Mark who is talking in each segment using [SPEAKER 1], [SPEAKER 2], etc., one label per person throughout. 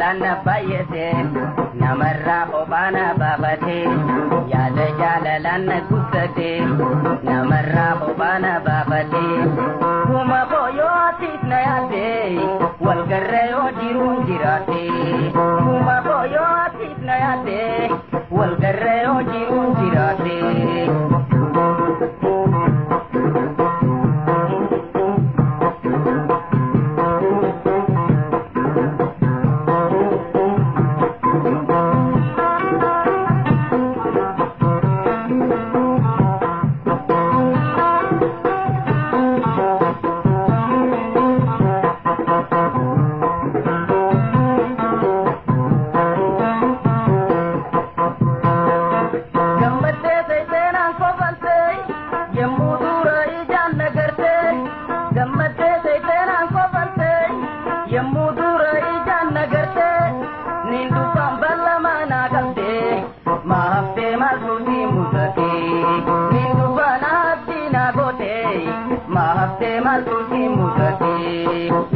[SPEAKER 1] jaalalana baay'ate namarraa obaana baafate yaada jaalalana guddate namarraa obaana baafate kuma boyootiif na yaade walgarra yoo jiruun jiraate kuma boyootiif na yaade walgarra yoo jiruun jiraate.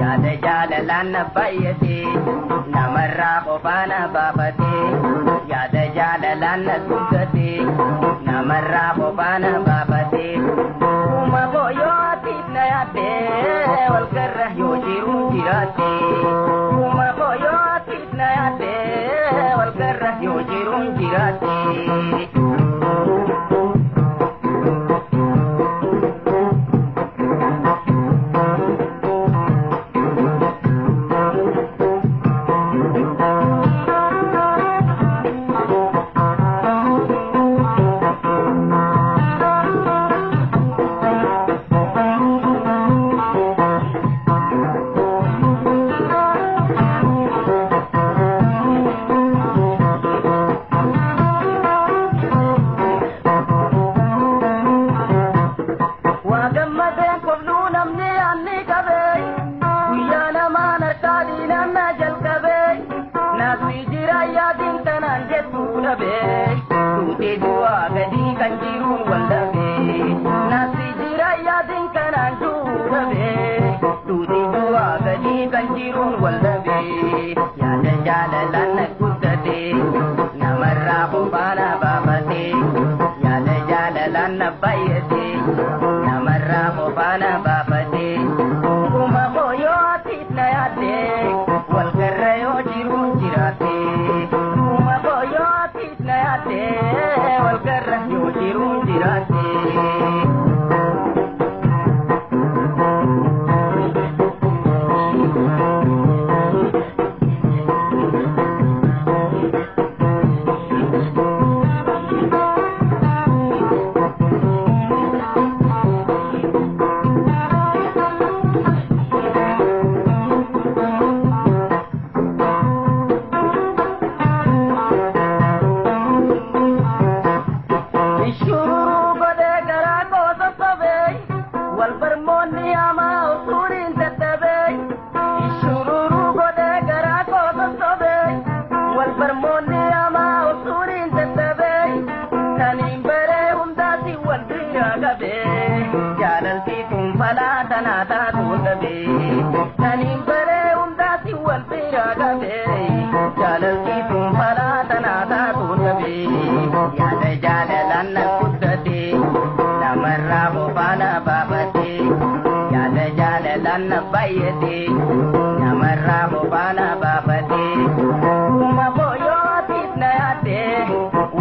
[SPEAKER 1] Yaada jaalalana baay'ate namarraa obaana baafate yaada jaalalana guddate namarraa obaana baafate kuma boyootiif na yaade walgarra yoo jiruun jiraate kuma boyootiif na yaade walgarra yoo jiruun jiraate. Yaada jaalalana guddate namarraa obaana baafate yaada jaalalana baay'ate namarraa obaana baafate kuma boyootiif na yaade walgarra yoo jiruun jiraate kuma boyootiif na yaade walgarra yoo jiruun jiraate. Yaada jaalalana guddate namarraa obaana baafate yaada jaalalana baay'ate namarraa obaana baafate kuma boyootiif na yaade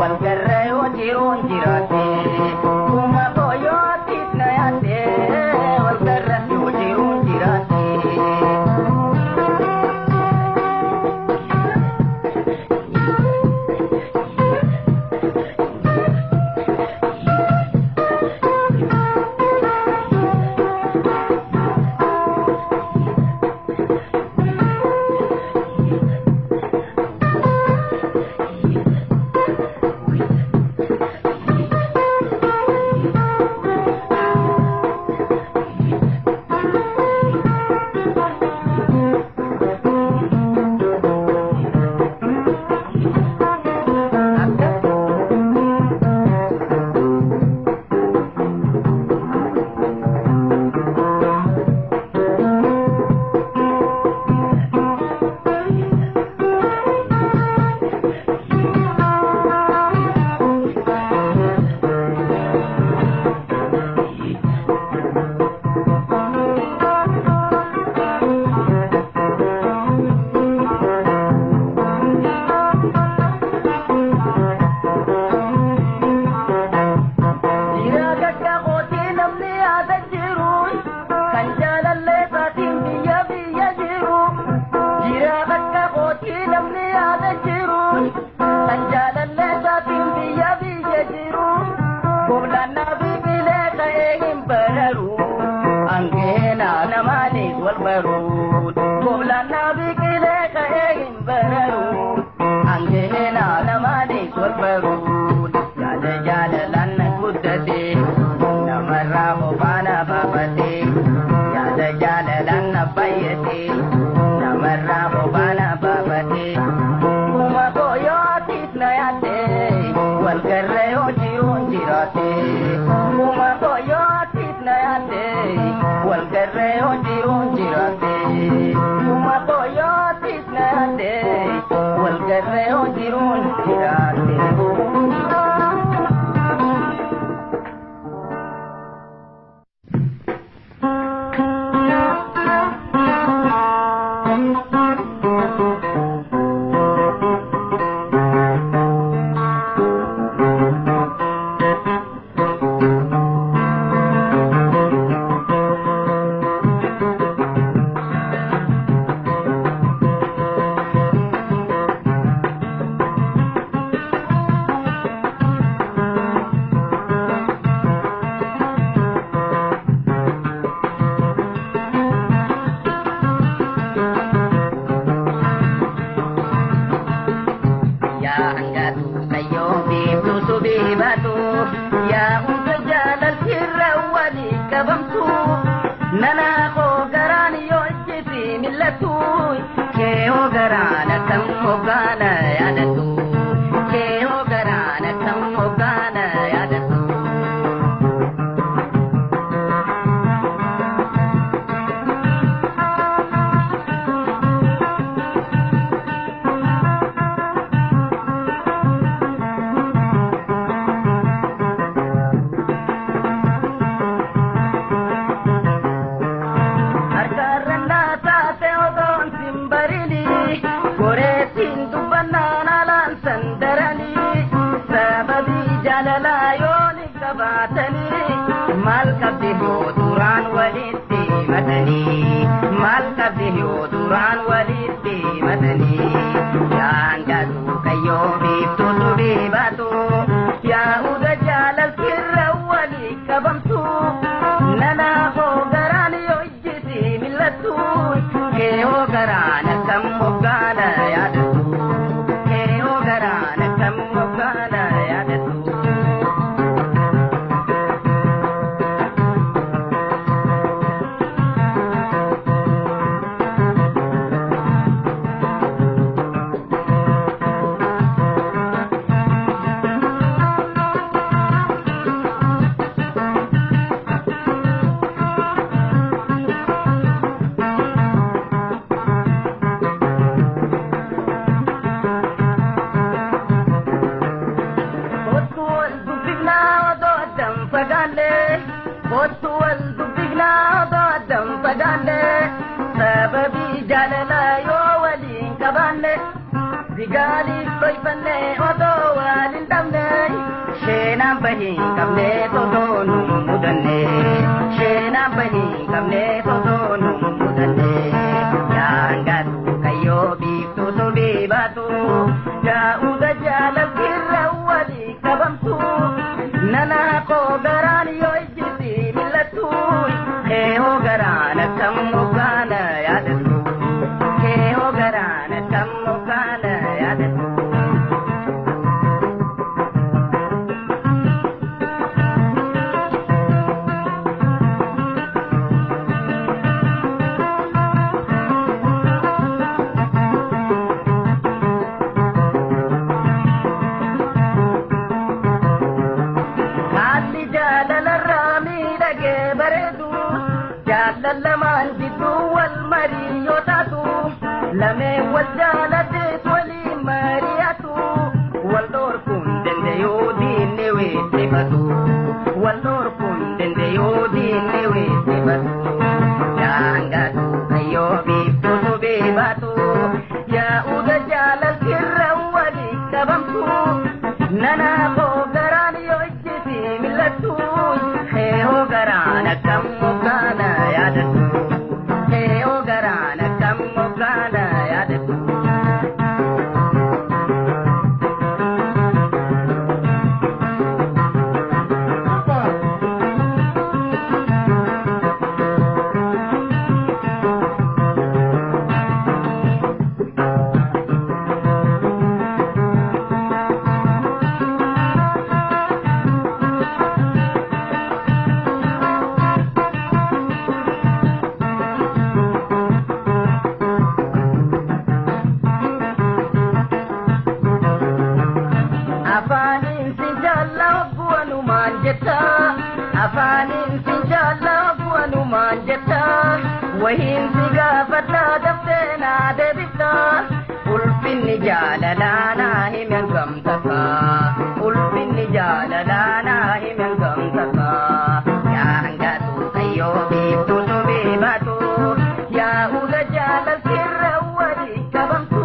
[SPEAKER 1] walgarra yoo jiruun jiraate kuma boyootiif na yaade walgarra yoo jiruun jiraate. hubana babate yaada jaalalaan na bayyate namarraa hubana babate kuma koyootiif na yaadde wal garra yoo jiruun jiraate kuma koyootiif na yaadde wal garra yoo jiruun jiraate kuma koyootiif na yaadde wal garra yoo jiruun jiraate. maan jetta wahiin si gaafadha daftee naa deebifta ulfinni jaalalaa naa himen gamtaka ulfinni jaalalaa naa himen gamtaka yaa hangatu kayyoo biiftu subii baatu yaa uga jaalal sirra wali qabamtu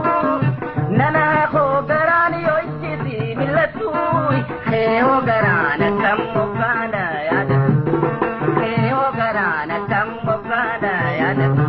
[SPEAKER 1] nana koo garaan yoo ittisi millattu heewoo garaana kam mokkaana yaadatu heewoo garaana kam mokkaana yaadatu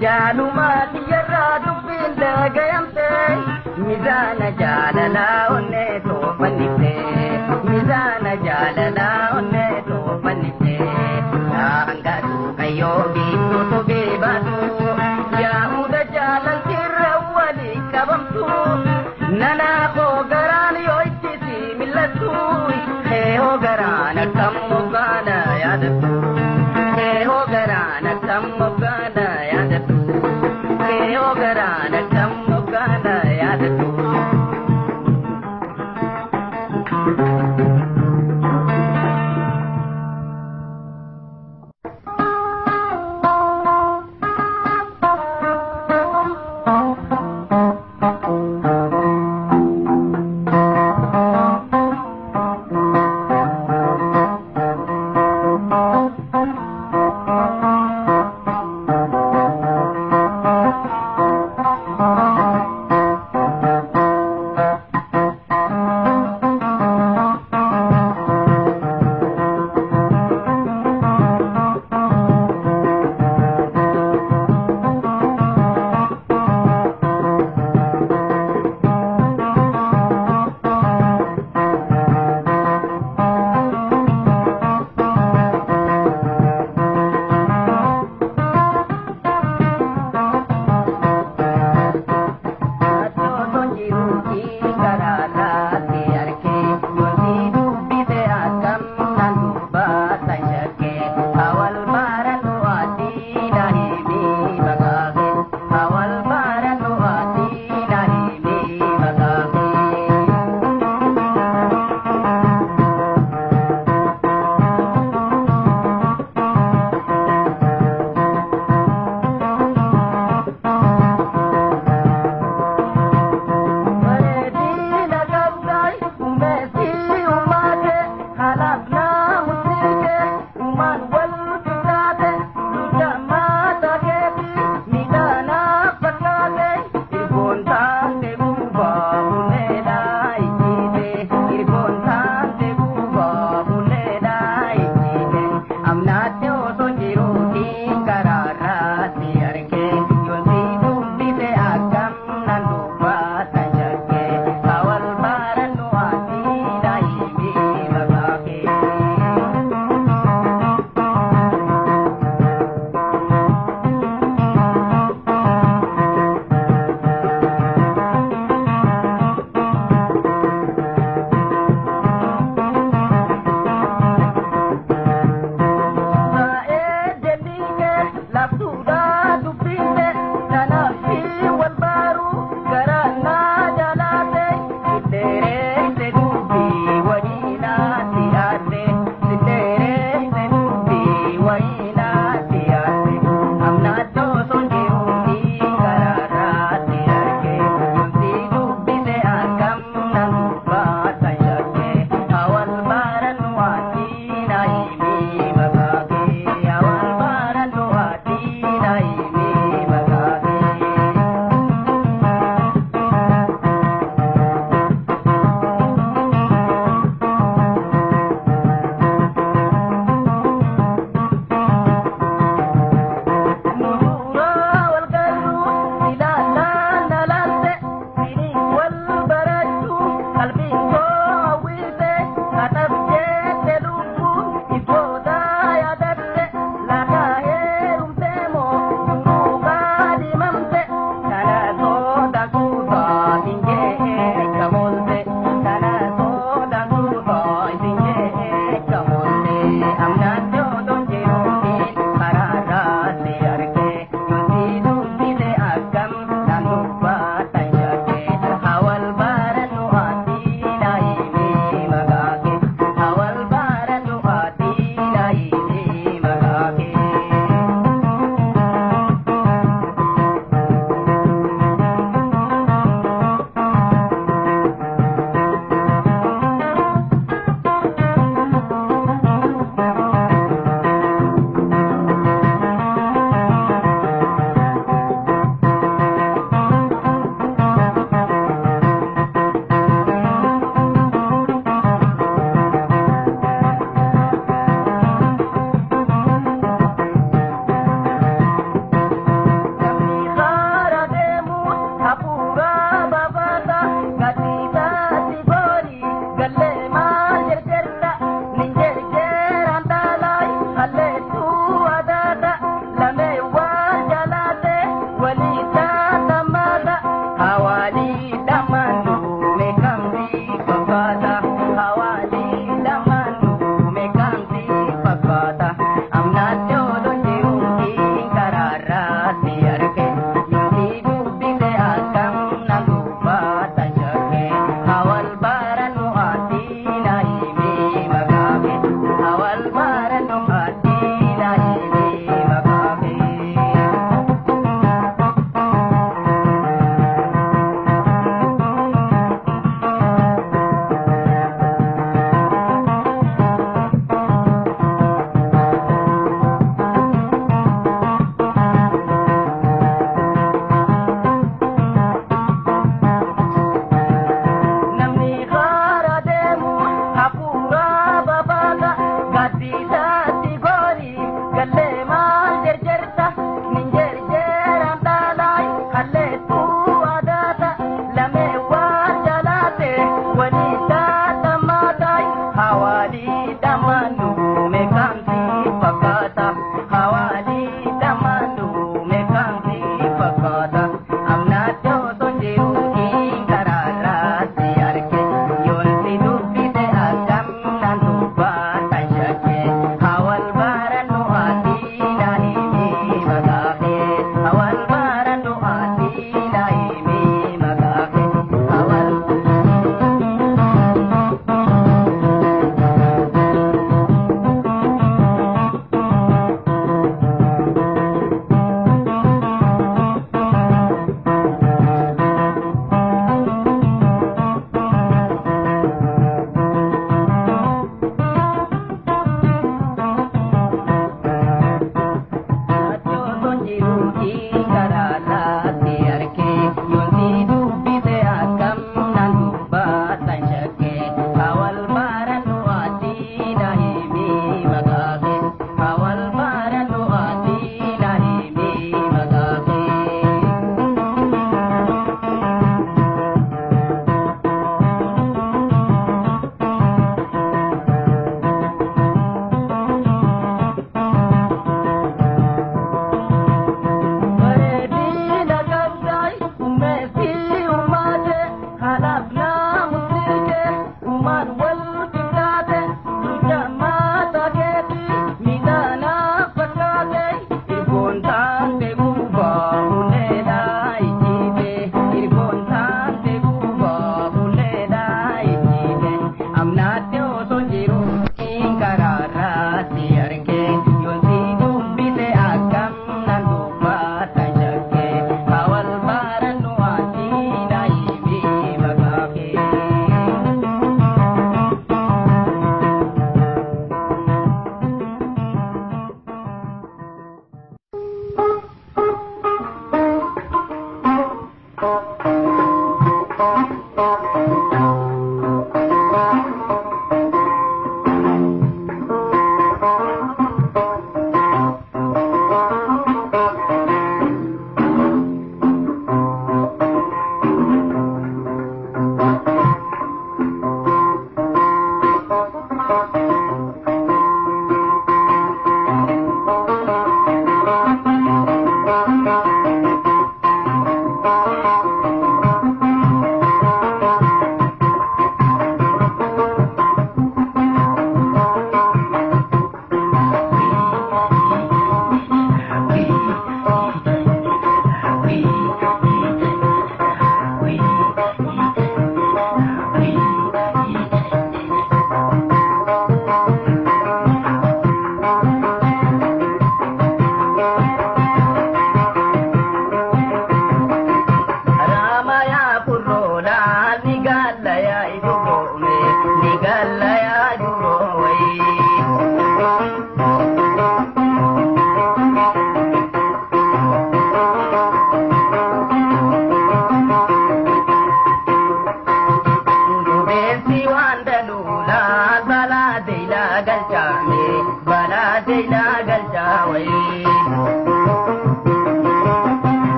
[SPEAKER 1] jaalumaati yarraa dubbiin dhagayamte mizaana jaalalaa onnee toofannifte mizaana jaalalaa onnee toofannifte yaa hangatu kayyoo biiftu subii baatu yaa hunda jaalal sirra wali qabamtu nana koo garaan yoo ittisi millattu heewoo garaan akkam moggaana yaadatu heewoo garaan akkam moggaana yaadatu heewoo garaan akkam moggaana yaadatu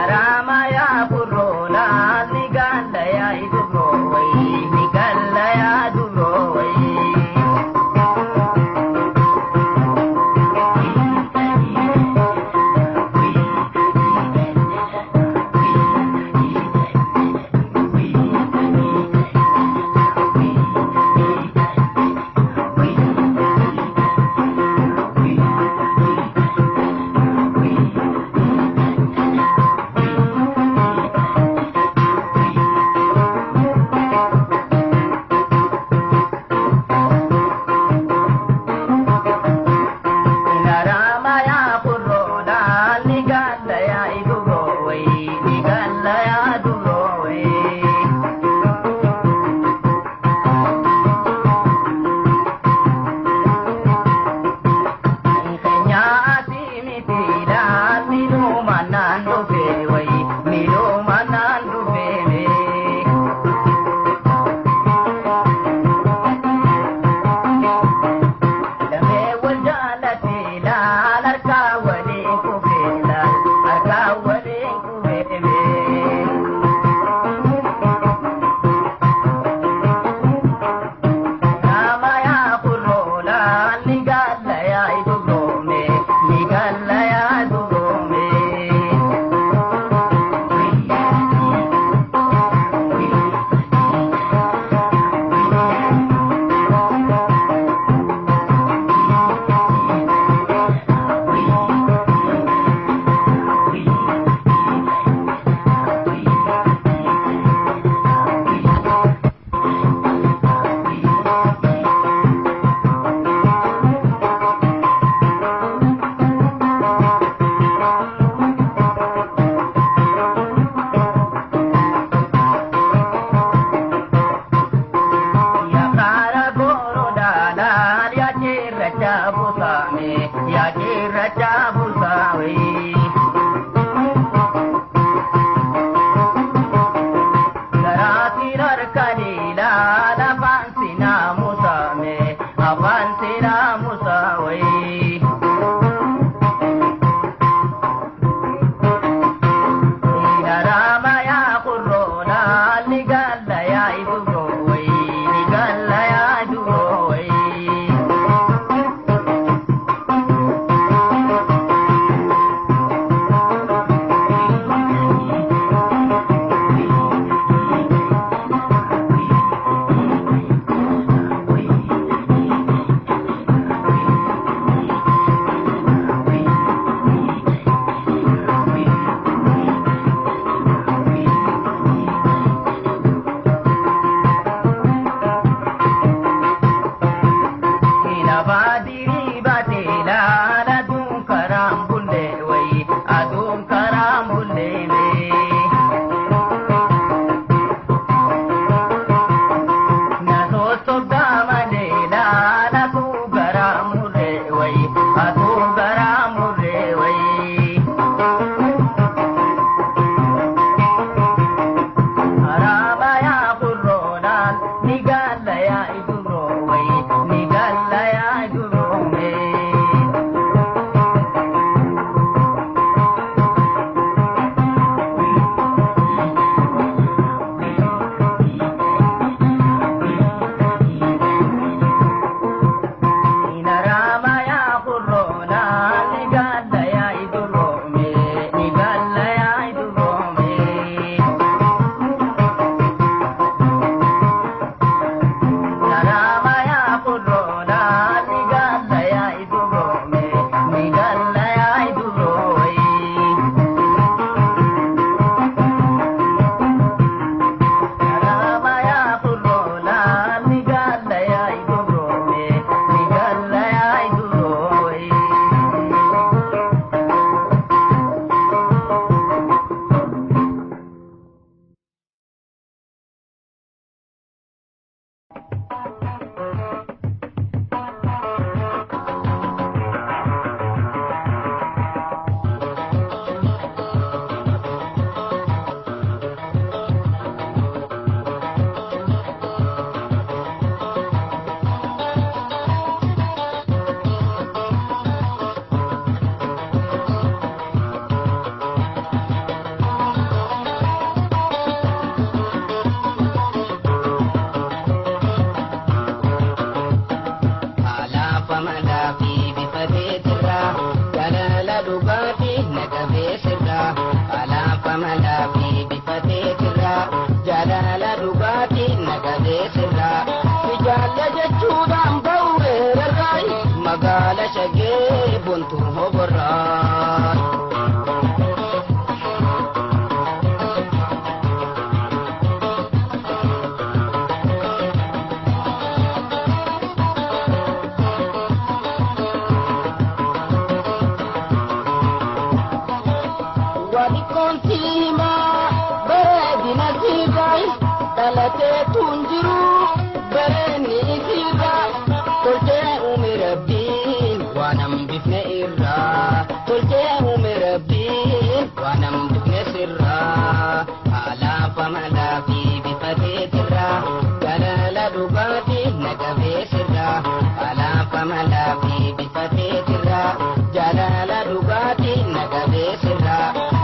[SPEAKER 1] Ramaya Purona Niganda ya Idubro tunjiru bereni sirra tolche umirabbin wanam bifne irra tolche umirabbin wanam bifne sirra ala famala fi bifatirra jalala dugati nagabe sirra ala famala fi bifatirra jalala dugati nagabe sirra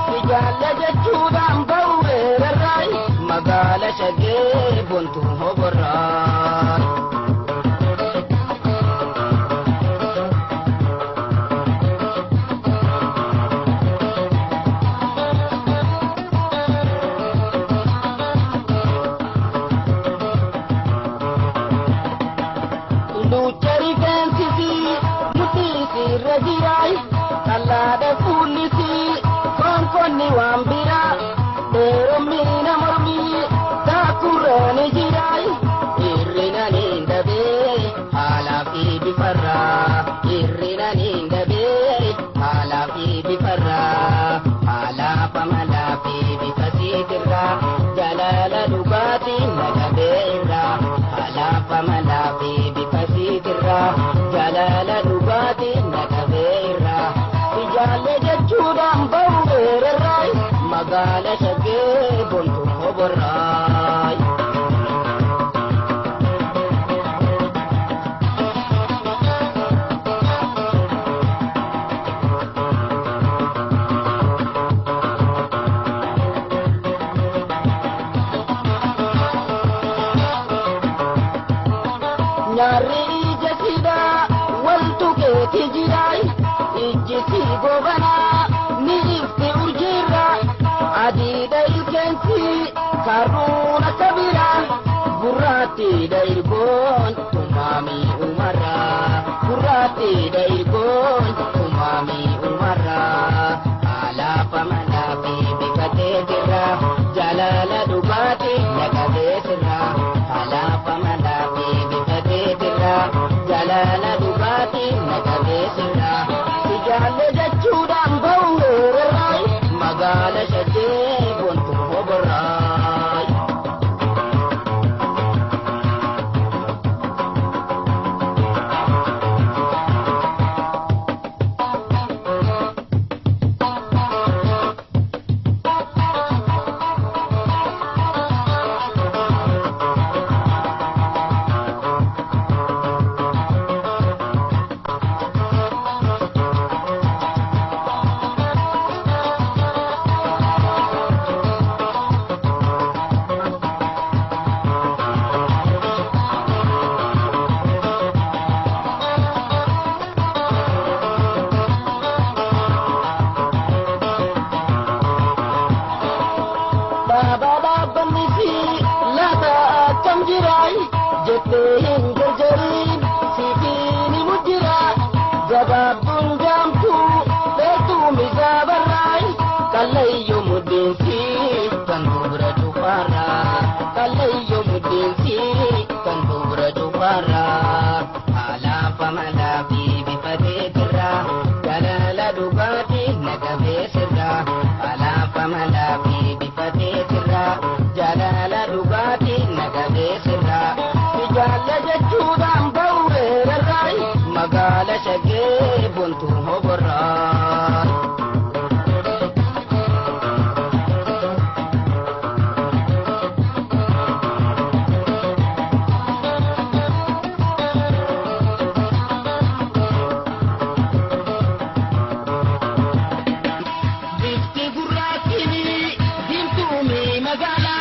[SPEAKER 1] bijalla jechuudhaan bawweerarraay magaala shagee bontu hoborraay luchari fensisi mutisi rajirai allada fulisi konkonni wambira deromina mormi takurani jirai irrina nindabe hala fi bifarra irrina nindabe hala fi bifarra hala pamala fi bifasitirra jalala dugati nagabeirra hala pamala fi bifasitirra jalala dugati nagabeirra bijale jechuudhaan bawweerarraay magaala shagee bontu hoborraay nyarri ijasida waltu keeti jirai ijjiti gobana ni ifti urjirra adida ilkensi karuna kabira gurrati dairgon tumami umarra gurrati dairgon tumami umarra ala famala fi bikatetirra jalala dugati nagabesirra ala famala fi bikatetirra jalala dugati nagabesirra bijale jechuudhaan bawweerarraay magaala shagee bontu hoborraay babannisi lata akkam jirai jettee hin jarjariin sifiini mujjira gabaabduun jaamtu dheertuu misaabarraay qallayyo muddeensi kan dubra cufarra qallayyo muddeensi kan dubra cufarra ala famala fi bifateetirra jalala dugaati nagabeesirra ala famala fi bifateetirra jalala dugati nagabesirra bijalla jechuudhaan bawweerarraay magaala shagee bontu hoborraay bifti gurraatini dimtuumi magaala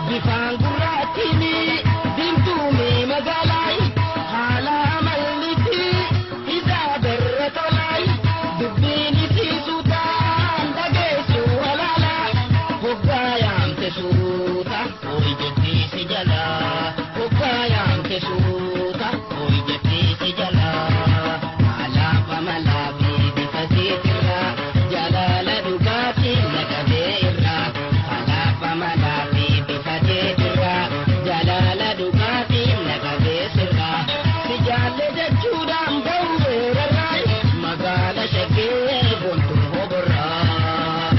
[SPEAKER 1] bifaan gurraatini dimtuumi magaalaay haala amalniti isaa berra tolaay dubbiin isii suutaan dhageessu halaala hoggaa yaamte suuta horii jettiisi jala hoggaa yaamte suuta horii jettiisi jala haala famalaa fi bifatiitirra jalala dugaati nagabeerra ala famala fi bifateetirra jalala dugaati nagabesirra bijaalle jechuudhaan bawweerarraay magaala shagee bontu hoborraa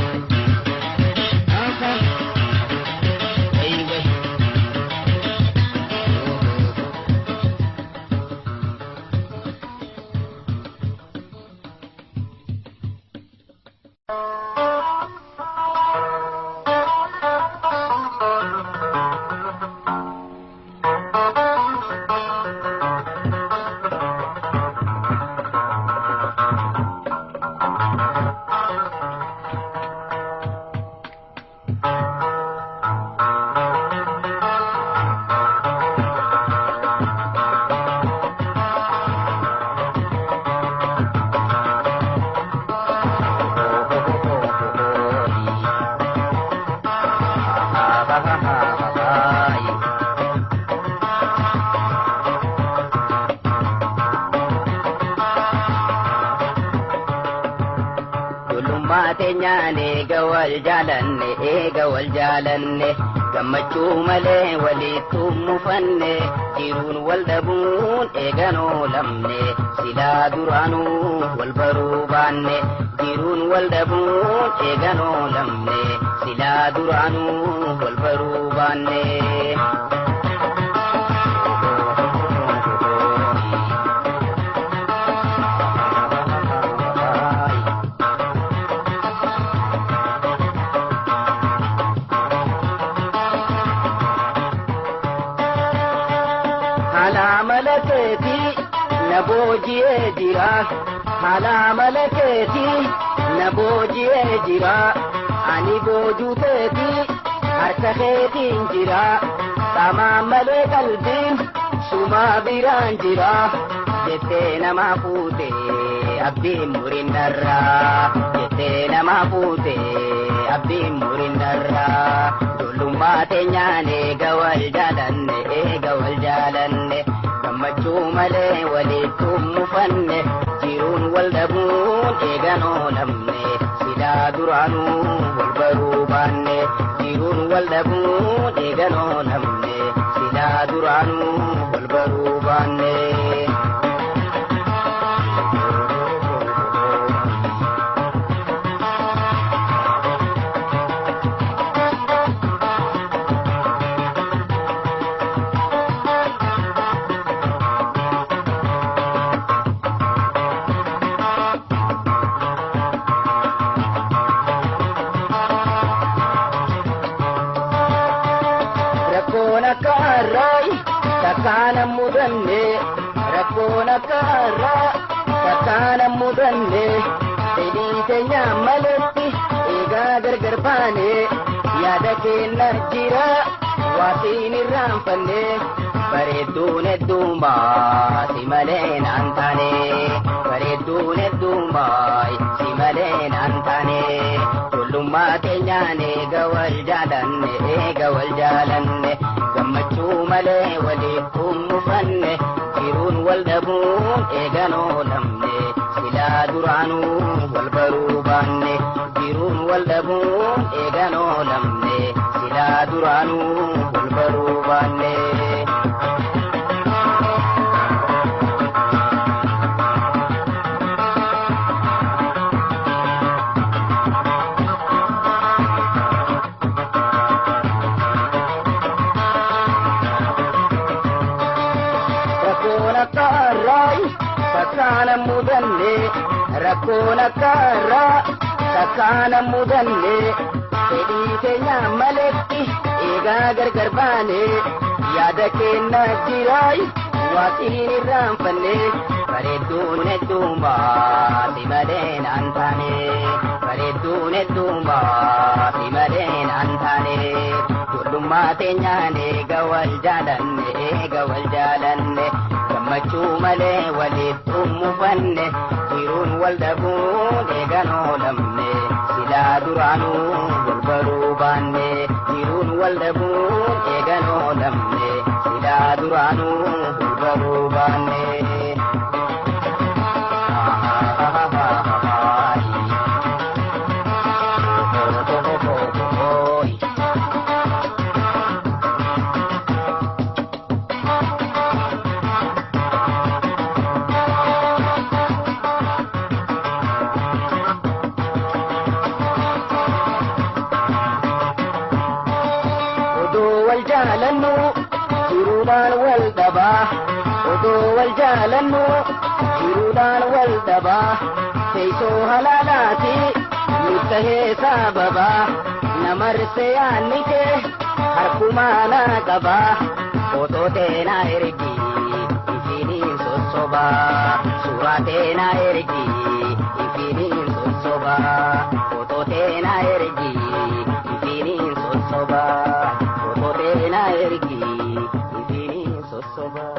[SPEAKER 2] teenyaane gawal jaalanne gawal jaalanne gammachuu malee walitti mufanne jiruun wal dhabuun eeganoo lamne silaa duraanuu wal baruu baanne jiruun wal dhabuun eeganoo lamne silaa duraanuu wal baruu baanne. Nabojie jira hala malaketi nabojie jira ani bojuteti harka kheetin jira sama male qalbin suma biran jira jette nama fuute abdiin murinarra jette nama fuute abdiin murinarra dullummaa teenyaane gawal jaalanne gammachuu malee walitti mufanne jiruun wal dhabuun eeganoo lamne silaa duraanuu wal baruu baanne jiruun wal dhabuun eeganoo lamne silaa duraanuu wal baruu baanne. Rakkoona kaarraa takkaana mudanne fedhii teenya maletti eegaa gargar baane yaada keenya jira waatiin irraanfanne bareedduun hedduumaa si malee naan taane bareedduun hedduumaa si malee naan taane dullummaa teenyaane gawal jaalanne gammachuu malee walitti mufanne jiruun wal dhabuun eeganoo lamne silaa duraanuu wal baruu baanne jiruun wal dhabuun eeganoo lamne silaa duraanuu wal baruu baanne. Rakkoona kaarraa takkaana mudanne fedhii teenya maletti eegaa gargar baane yaada keenya jira waatiin irraanfanne bareedduun hedduumaa si malee naan taane bareedduun hedduumaa si malee naan taane dullummaa teenyaane gawal jaalanne gammachuu malee walitti mufanne jiruun wal dhabuun eeganoo lamne silaa duraanuu wal baruu baanne jiruun wal dhabuun eeganoo lamne silaa duraanuu wal baruu baanne. jaalannu jiruudhaan wal dhabaa teessoo halaalaati nuttahee sababaa namarse yaanni kee harkumaanaa qabaa footoo teenaa ergi ifiniin sossobaa suuraa teenaa ergi ifiniin sossobaa footoo teenaa ergi ifiniin sossobaa footoo teenaa ergi ifiniin sossobaa.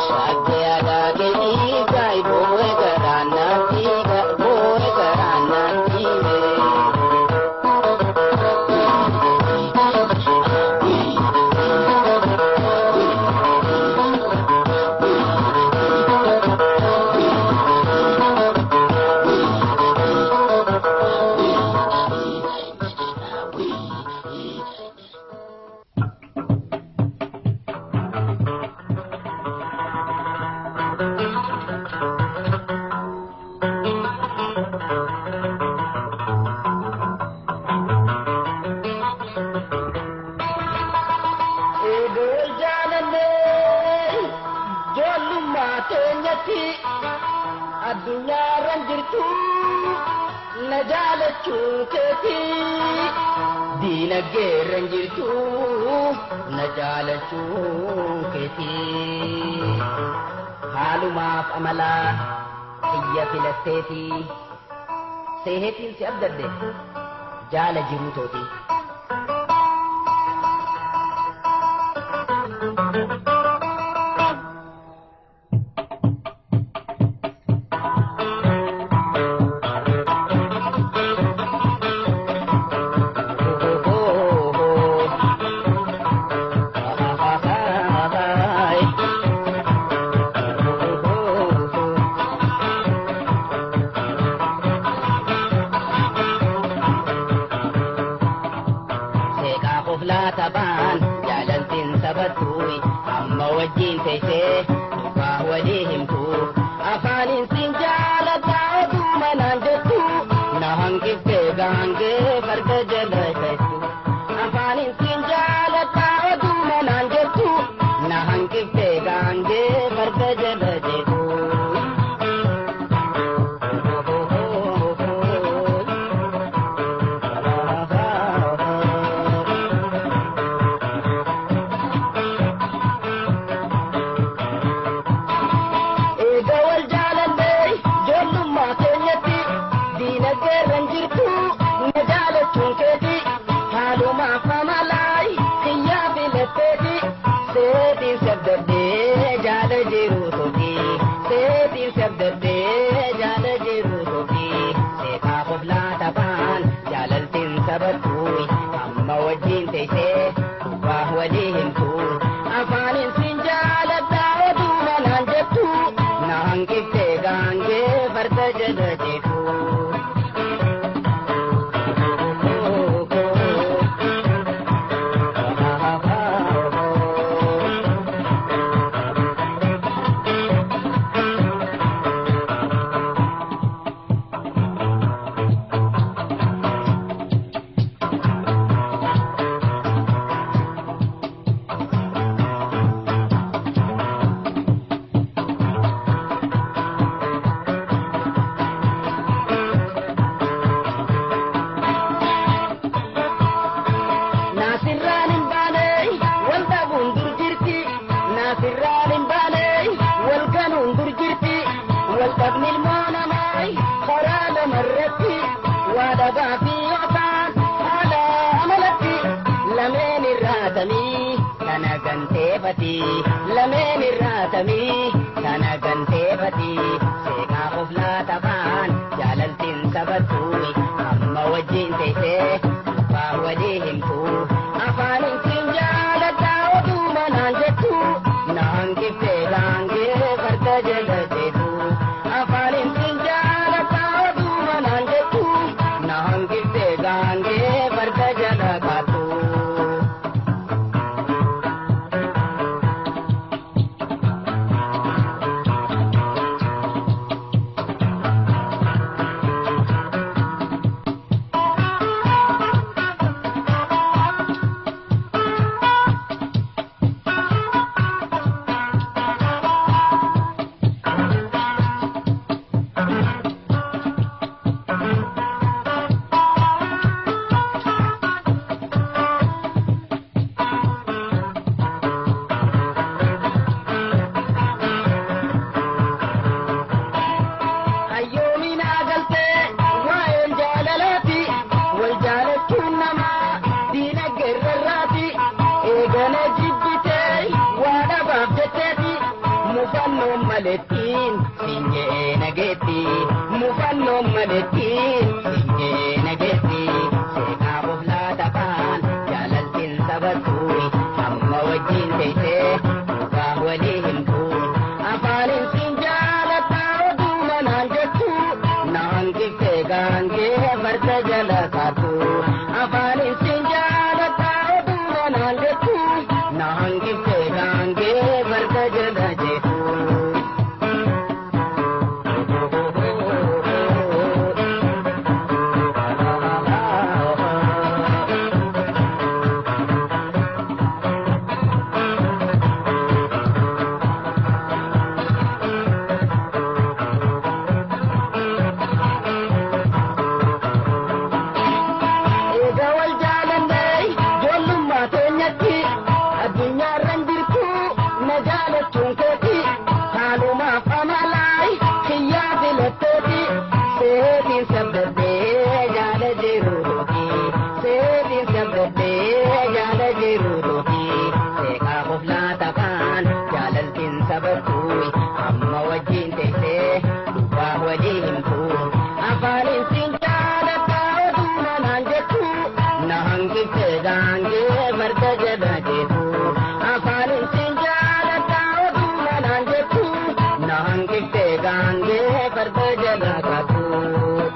[SPEAKER 2] Shut
[SPEAKER 1] keenyatti addunyaarran jirtu na jaalachuu keeti diinagdeerran jirtu na jaalachuu keeti haalumaaf amalaa xiyya filatteeti seehetiin si abdadde jaala jiruu tooti.
[SPEAKER 2] jaalachuun keeti haalumaaf amalaayi kiyyaa filatteeti seetiin sabdaddee jaala jiruuti seetiin sabdaddee jaala jiruuti seeqaa of laata kaan jaalaltiin sabattuuyi amma wajjin teessee dubbaa walii himtuu afaanin siin jaalataa oduma naan jettuu na hangifte gaangee marga jala jeetuu afaanin siin jaalataa oduma naan jettuu na hangifte gaangee marga jala katuu.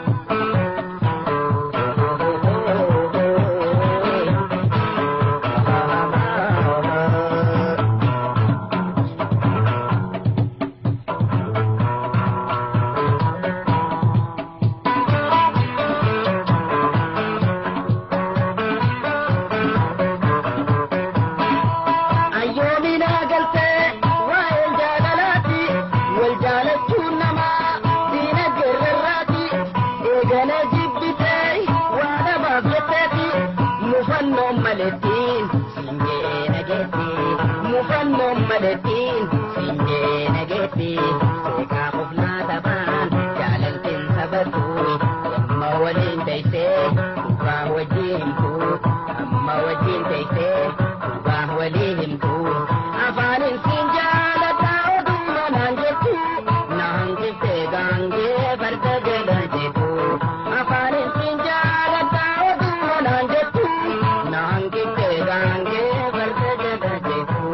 [SPEAKER 2] Mufannoon maletiin sinjee nageetti seeqaa of laata baan jaalaltiin sabattuu amma waliin teessee dubbaa wajjii himtuu amma wajjin teessee dubbaa walii himtuu afaanin siin jaalataa oduma naan jettuu na hanqiftee gaangee farda jala jettuu afaanin siin jaalataa oduma naan jettuu na hanqiftee gaangee farda jala jettuu.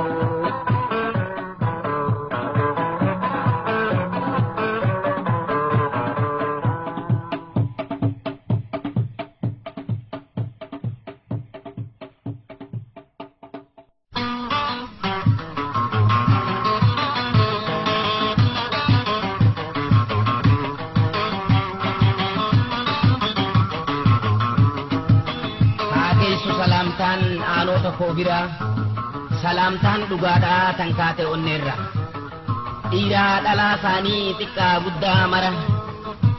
[SPEAKER 2] Salamtaan aanota koo bira salamtaan dhugaadhaa tan kaate onneerra dhiiraa dhalaa isaanii xiqqaa guddaa mara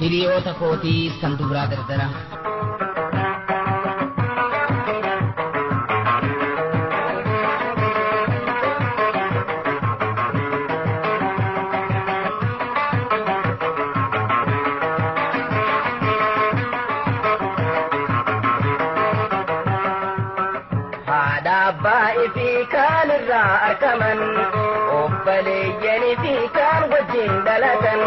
[SPEAKER 2] hiriyoota kootiis kan dubiraa dardara. Abbaa fi kaan irraa argaman obboleeyyanii fi kaan wajjin dhalatan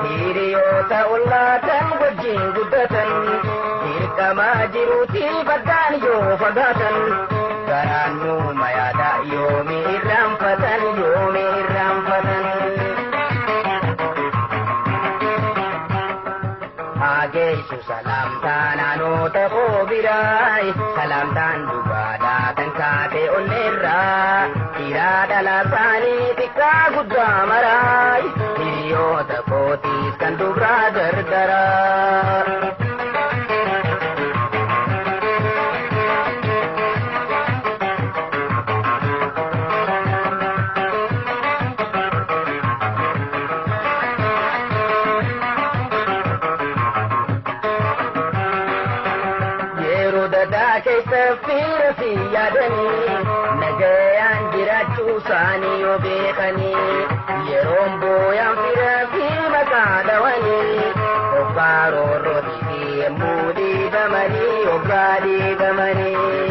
[SPEAKER 2] hiriyoota ollaatan wajjin guddatan dirqamaa jiruutiif addaan yoo fagaatan garaan nuuma yaada yoomi irraanfatan yoomi irraanfatan. Hageessu salamtaan aanota koo biraay salamtaan dhugaadhaa tan kaate onneerraa dhiiraa dhalaa isaanii xiqqaa guddaa maraay hiriyoota kootiis kan dubiraa dardaraa. Keessa fi yaadanii nagayaan jiraachuu isaanii yoo beekanii yeroon booyaan fira fi maqaa dhawanii obbaa roorrotii fi yemmuu dhiibamanii oggaa dhiibamanii.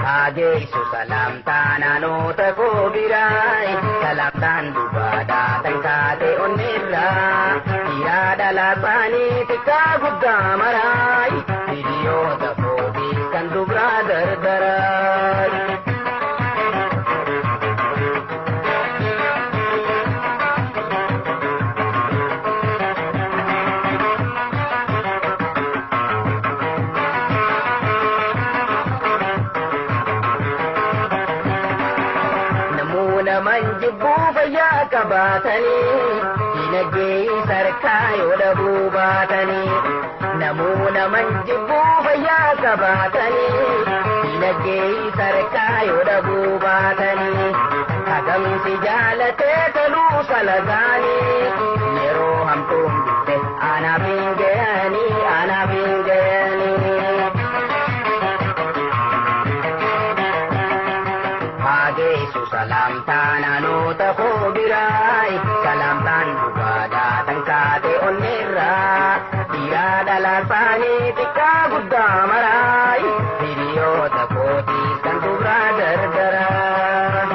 [SPEAKER 2] Hageessu salamtaan aanota koo biraay salamtaan dhugaadhaa tan kaate onneerraa dhiiraa dhalaa isaanii xiqqaa guddaa maraay hiriyoota kootiis kan dubiraa dardaraay. Naman jibbuu fayyaa qabaatanii dinagdee sarkaa yoo dhabuu baatanii namuu naman jibbuu fayyaa qabaatanii dinagdee sarkaa yoo dhabuu baatanii hagamsi jaalatee toluu salagaanii yeroo hamtuun dhufte anaaf hin ga'anii anaaf hin ga'anii. Hageessu salaamtaan anoota koo biraay salaamtaan dhugaadhaa tan kaate onneerraa dhiiraa dhalaa isaanii xiqqaa guddaa maraay hiriyoota kootiis kan dubraa gargaraa.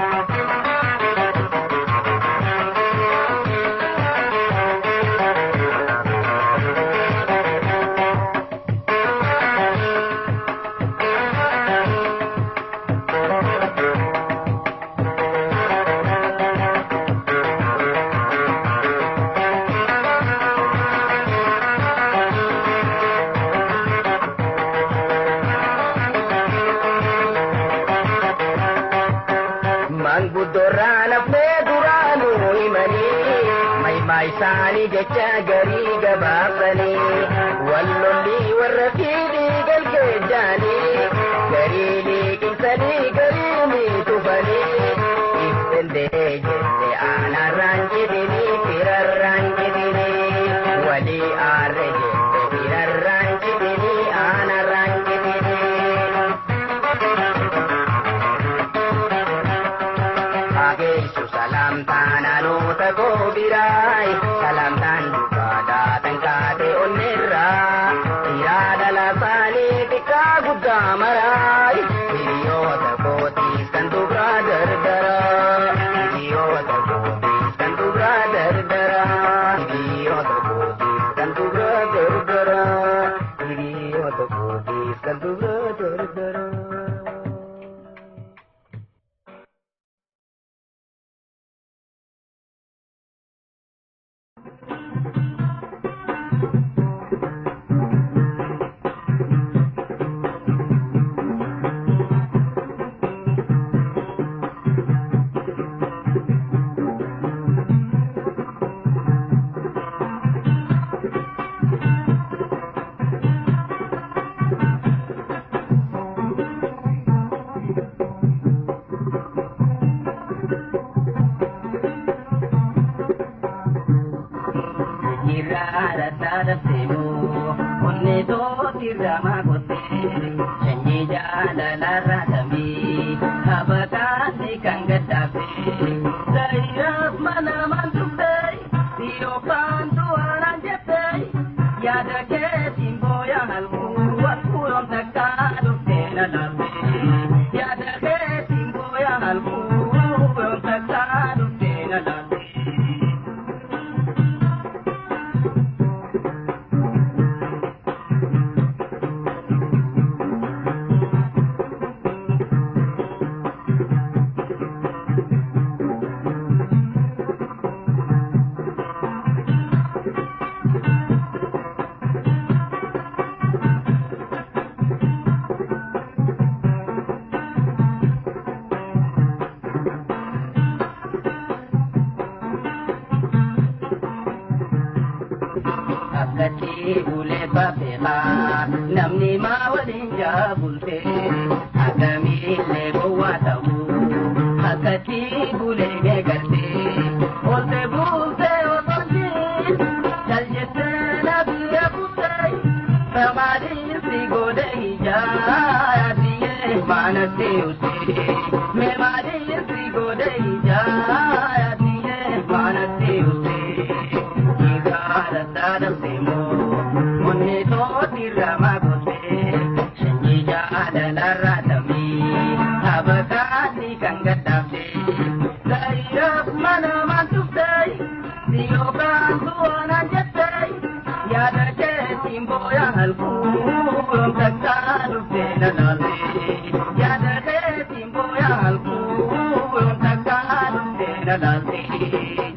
[SPEAKER 2] Isaanii jecha garii gabaabanii wallolii warra fiidii galgeejjaanii garii liqimsanii garii miitufanii iftendee jette aanarraan jedhanii firarraan jedhanii walii aarre jette firarraan jedhanii aanarraan jedhanii. Hageessu salaamtaan anoota koo biraay salaamtaan dhugaadhaa tan kaate onneerraa dhiiraa dhalaa isaanii xiqqaa guddaa maraay hiriyoota kootiis kan dubraa gargaraa hiriyoota kootiis kan dubraa gargaraa hiriyoota kootiis kan dubraa gargaraa hiriyoota kootiis kan dubraa gargaraa. Namni maa waliin jaabulte akkamiillee gowwaa ta'uu akkatti bulee meeqattee olte buutee otolchiin jaljettee na biyya buutee samaadhiin si godhe ijaayaatiyyee maanatti usee meemaadhiin si godhe ijaayaatiyyee maanatti usee igaara saadamtee moo munni tooti rama gootee sanyii jaalalaa tamii abakaati kan gaddaabdee gaayyiraaf mana mantuftee siyookaan tuwaanan jettee yaada keetiin booya halkuun takkaa dhuftee na laaltee yaada keetiin booya halkuun takkaa dhuftee na laaltee.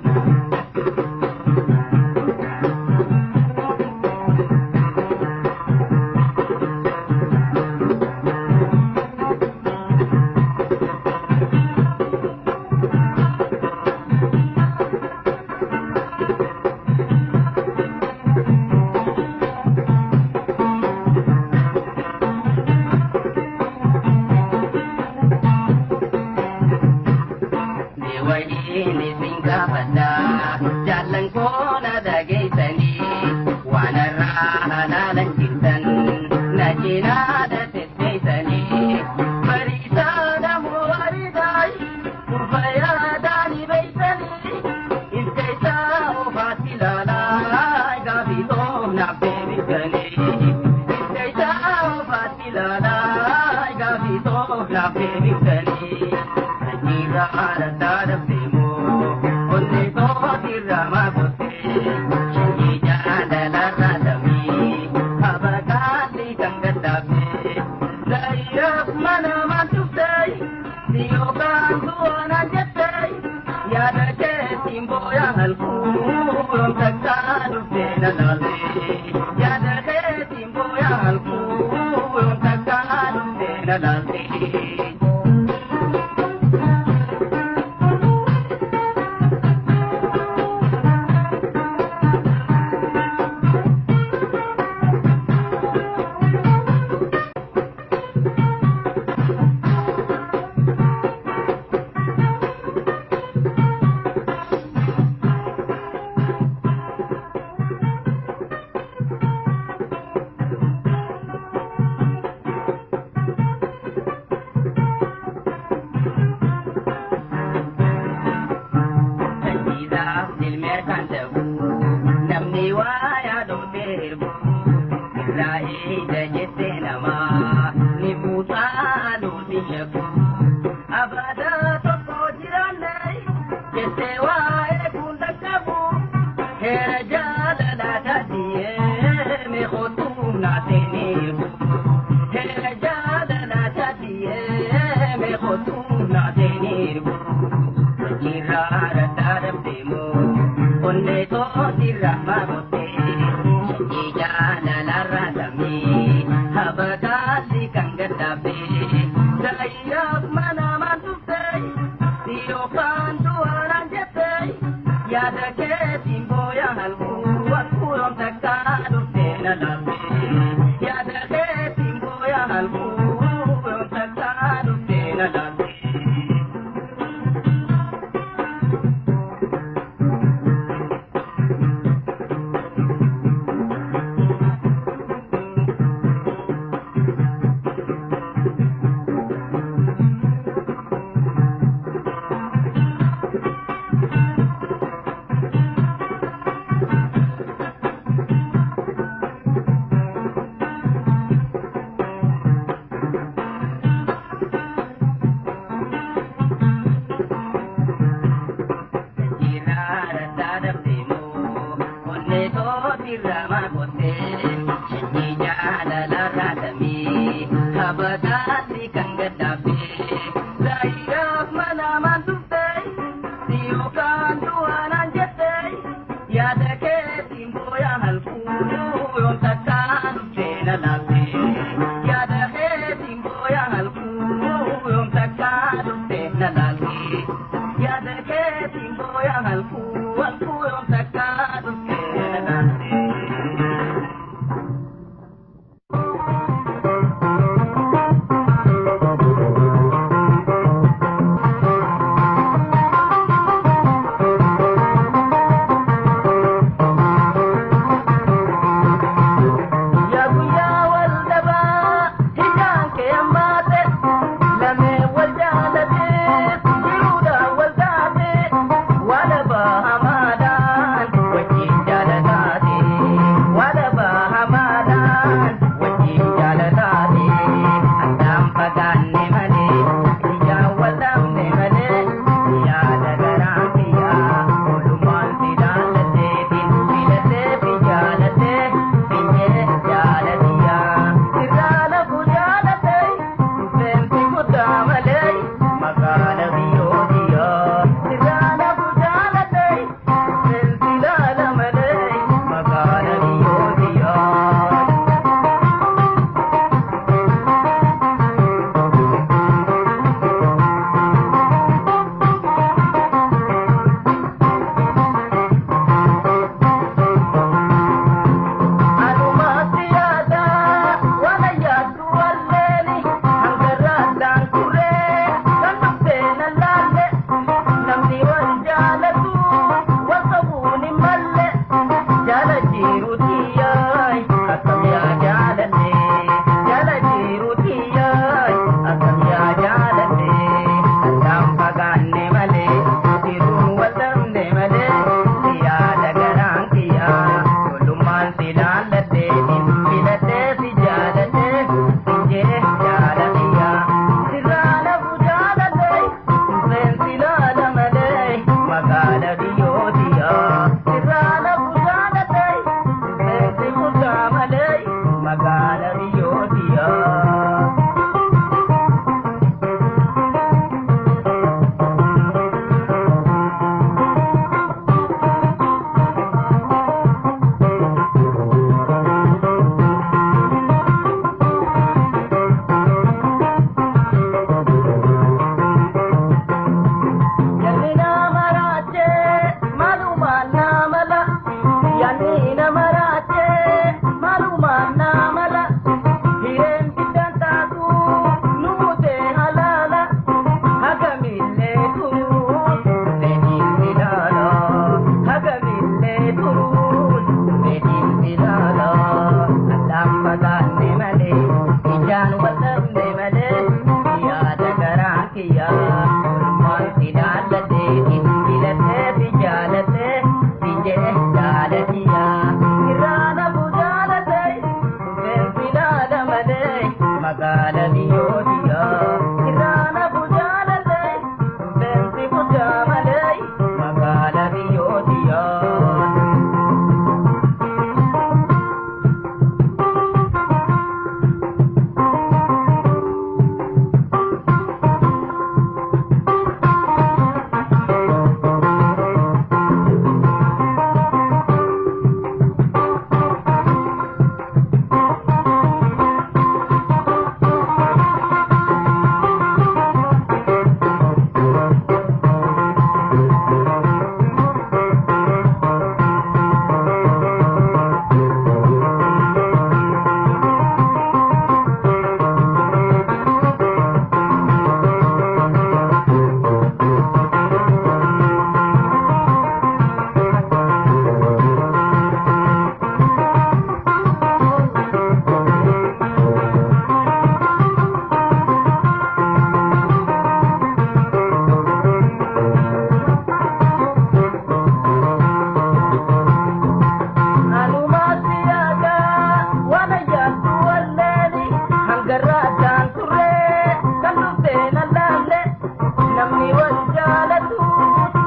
[SPEAKER 2] namni wal jaalatu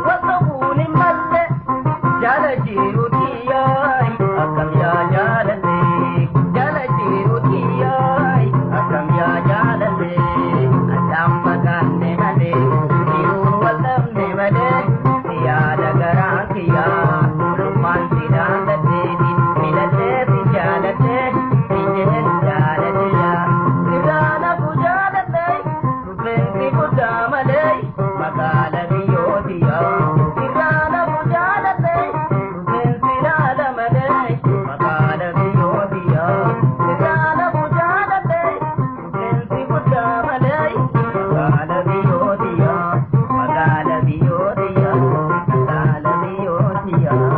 [SPEAKER 2] wasabuun hin malle jaala jiruutiyaay akkam yaa jaalate jaala jiruutiyaay akkam yaa jaalate addaan fagaanne malee jiruun wal dhabne malee yaada garaan kiyyaa lubmaan si daandateeti filatee si jaalatee ijeen jaalateyaa sirraana ku jaalatee rufeensi guddaa malee magaala biyyootiyaa sirraana ku jaalatee rufeensi dhaala malee magaala biyyootiyaa sirraana ku jaalatee rufeensi guddaa malee magaala biyyootiyaa magaala biyyootiyaa magaala biyyootiyaa.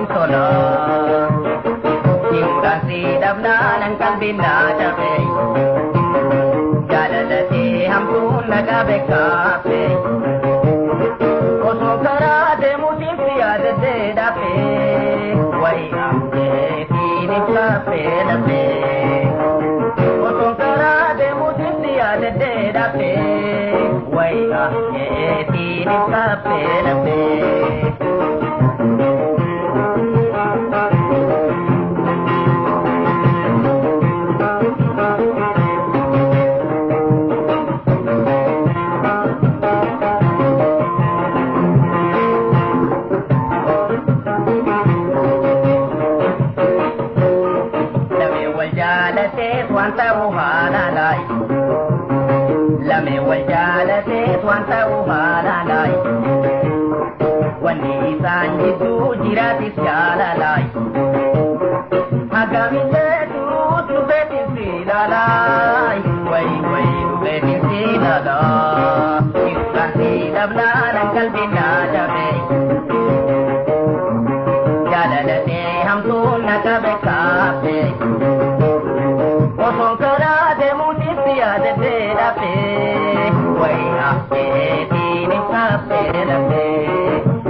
[SPEAKER 2] waliin tola himuudhaan si dhabnaanan qalbinnaa cabe jaalallatee hamtuun nagaa beekaafe osoo karaa deemuutiin si yaadattee dhafe wayi amteetiin ibsaafe dhafe osoo karaa deemuutiin si yaadattee dhafe wayi amteetiin ibsaafe dhafe. Lame wal jaalateet wanta uumaadhaalaay wanni isaan jidduu jiraatis jaalalaay hagamillee turuut dhufeetin si ilaalaay wayi dhufeetin si ilaalaa ibsaan si dhabnaanan qalbinnaa cabe jaalalatee hamtuun na qabe kaafe osoon karaa deemuutiin si yaadattee dhafe wayi afteetiin ibsaafe dhafe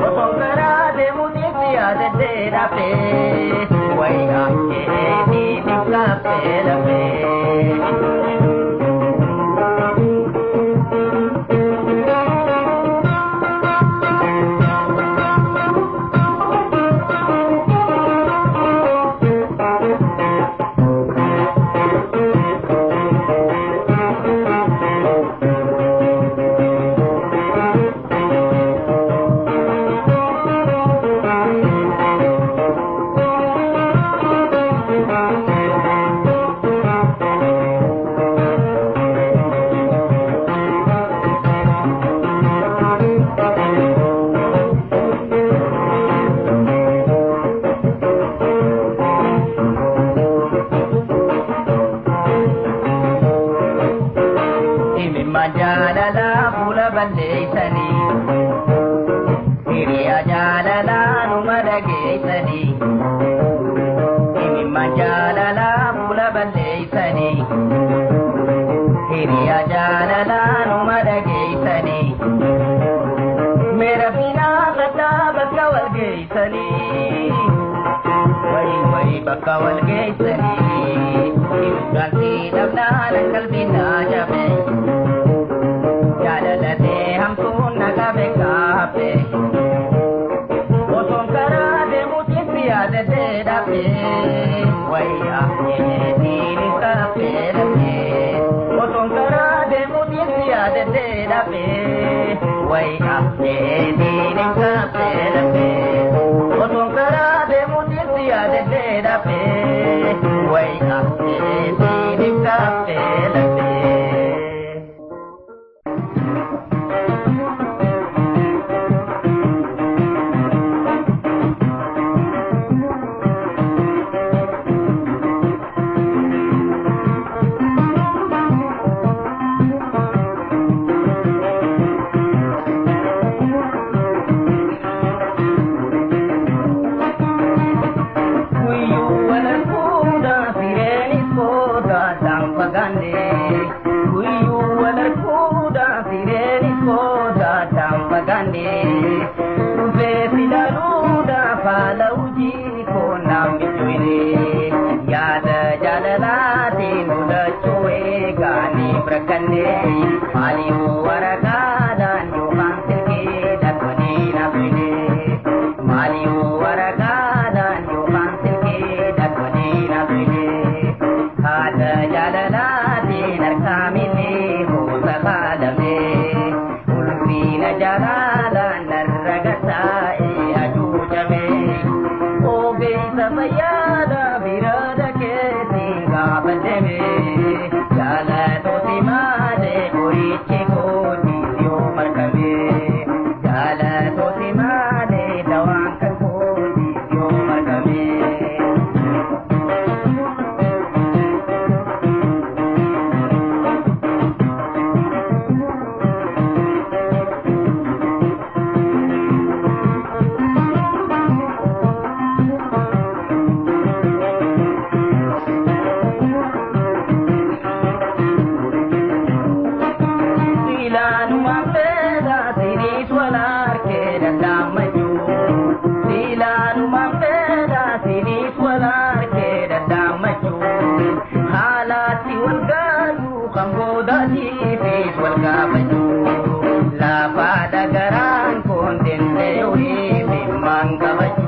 [SPEAKER 2] osoon karaa deemuutiin si yaadattee dhafe wayi afteetiin ibsaafe dhafe. Bakka wal geessanii ibsaan si dhabnaanan qalbinnaa cabe jaalalatee hamtuun na qabe kaafe osoon karaa deemuutiin si yaadattee dhafe wayi afteetiin ibsaafe dhafe osoon karaa deemuutiin si yaadattee dhafe wayi afteetiin ibsaafe dhafe osoon karaa deemuutiin si yaadattee dhafe wayi afteetiin ibsaafe dhafe.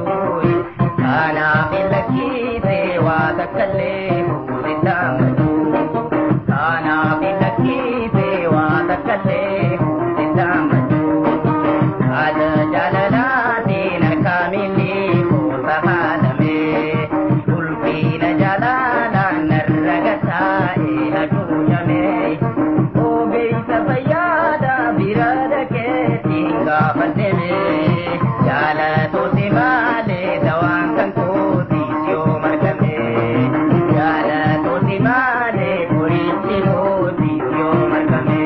[SPEAKER 2] madui kana bilakite wa takalle mudita madu kana bilakite wa takalle mudita madu ada jalalati nakamili mutahalame ulfina jalalan narragata ihajujame oge sabayada birada ke tinga bandeme jala to simale dawangkan ko tisyo markame jala to simale puriti ko tisyo markame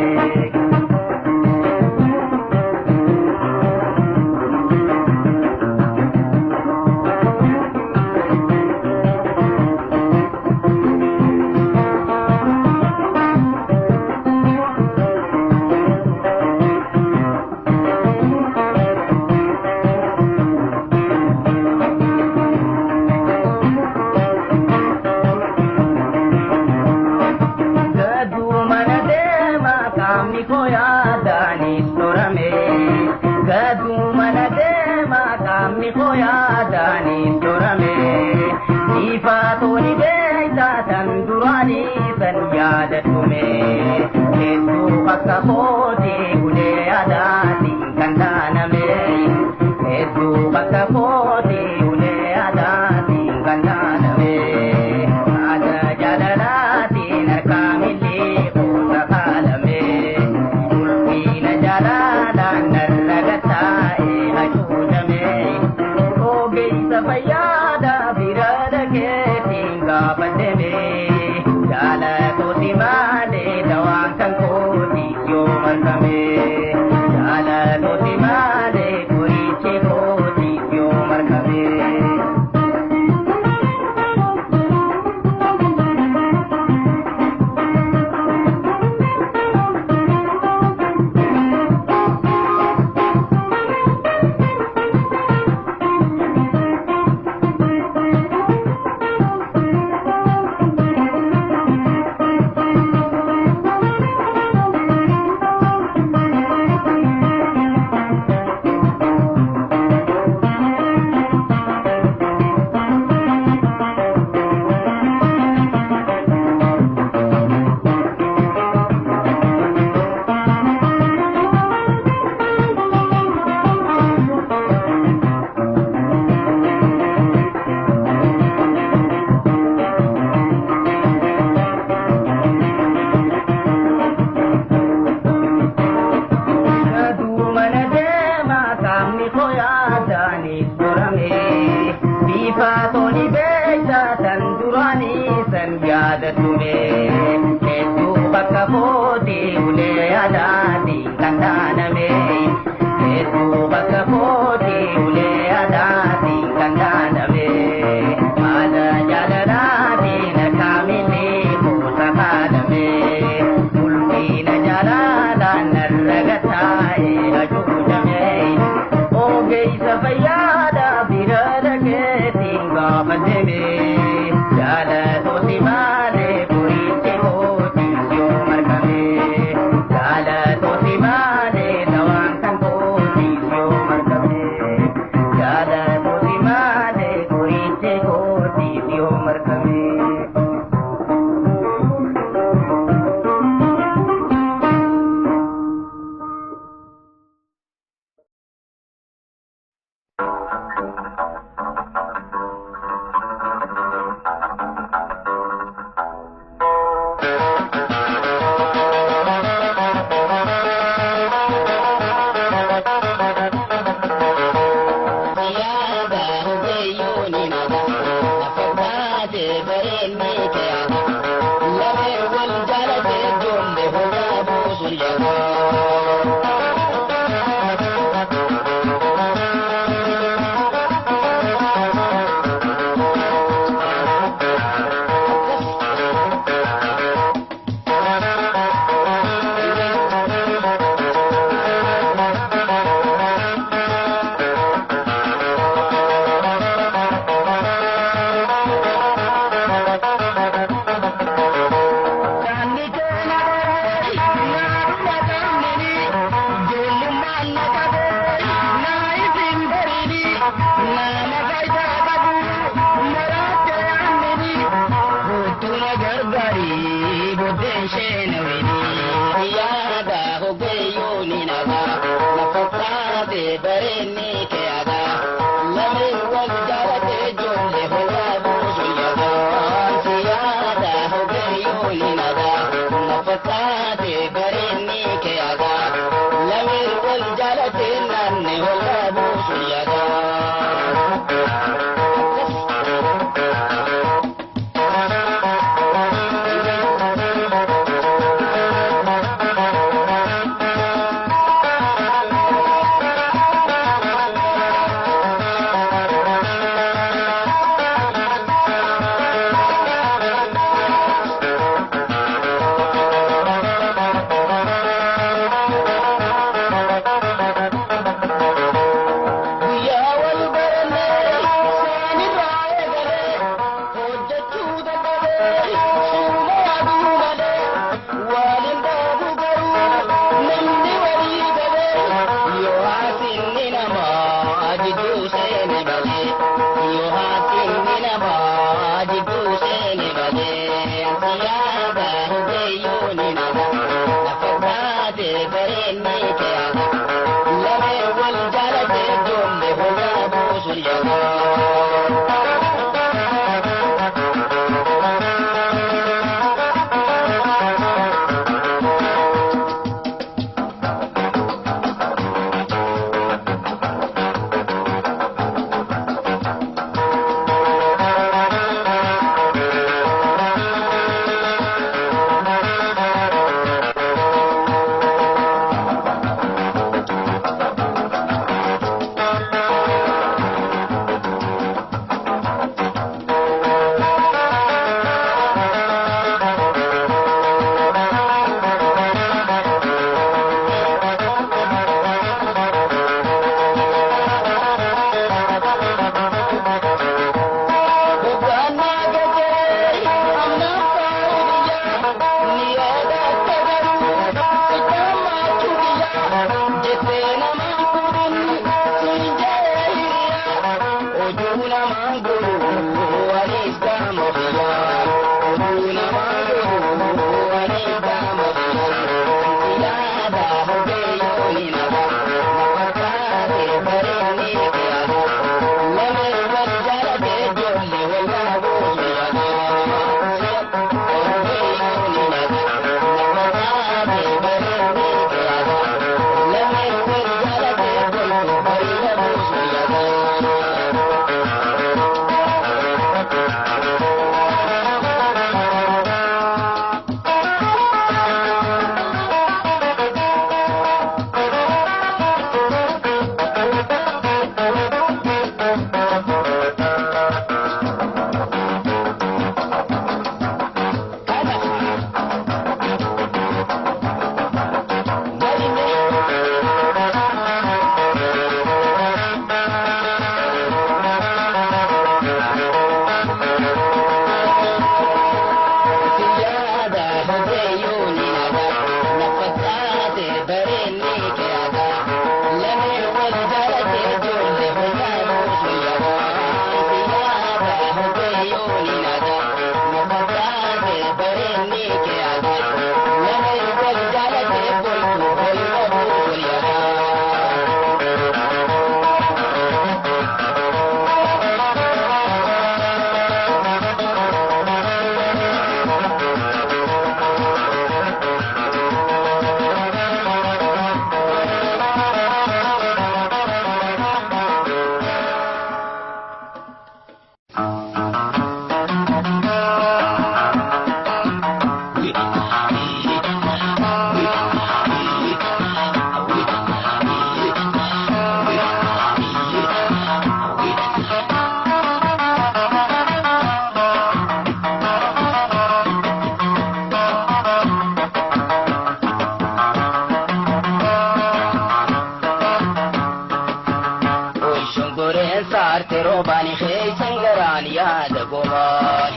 [SPEAKER 2] روباني خي سنگران ياد قوماي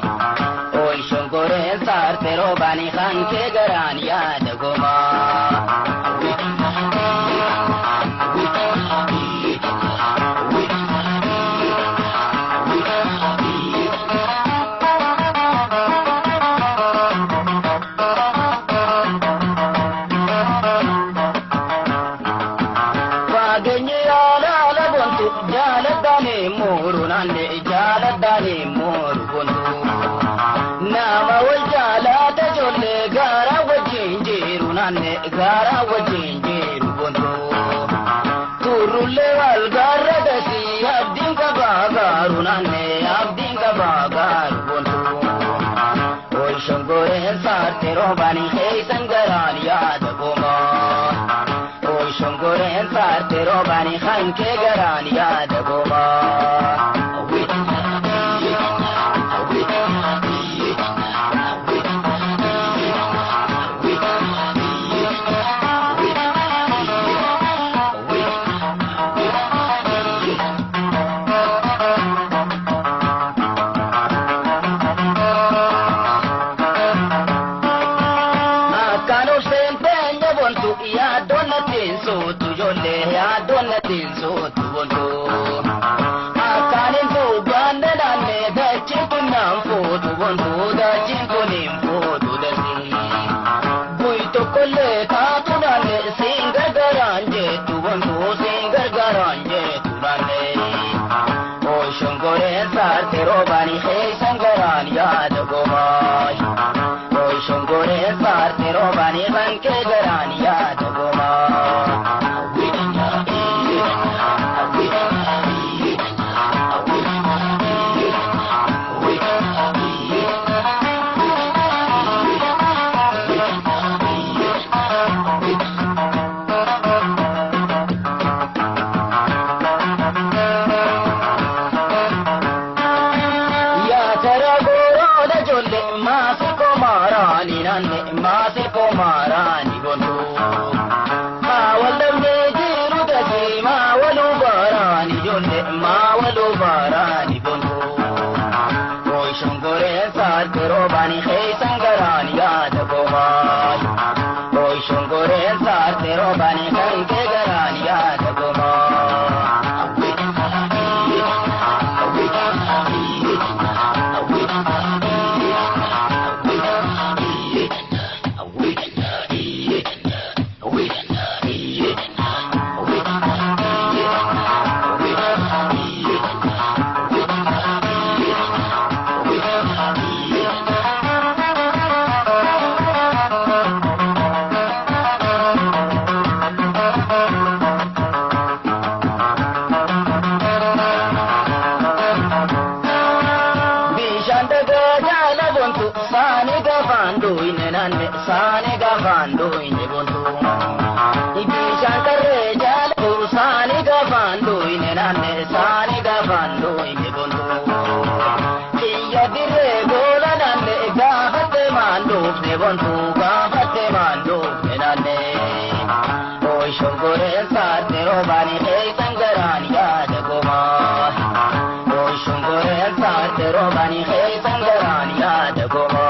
[SPEAKER 2] اوي شنگورين سارت روباني خان كي گران ياد gara wajin jiru gonto turulle wal garradasi abdin ka bagaru nanne abdin ka bagaru gonto oy shongore sarte robani hey sangaran yad goma oy shongore sarte robani khan ke garan yad goma robani hey sangaran yad gomay oy shongore sarte robani ban ke garan yad ya gafando ine bontu ibishan karre jala sani gafando ine nanne sani gafando ine bontu iya dire gola nanne gafate mando ne bontu gafate mando ne nanne oi shongore sate robani hey sangarani yada goma oi shongore sate robani hey sangarani yada goma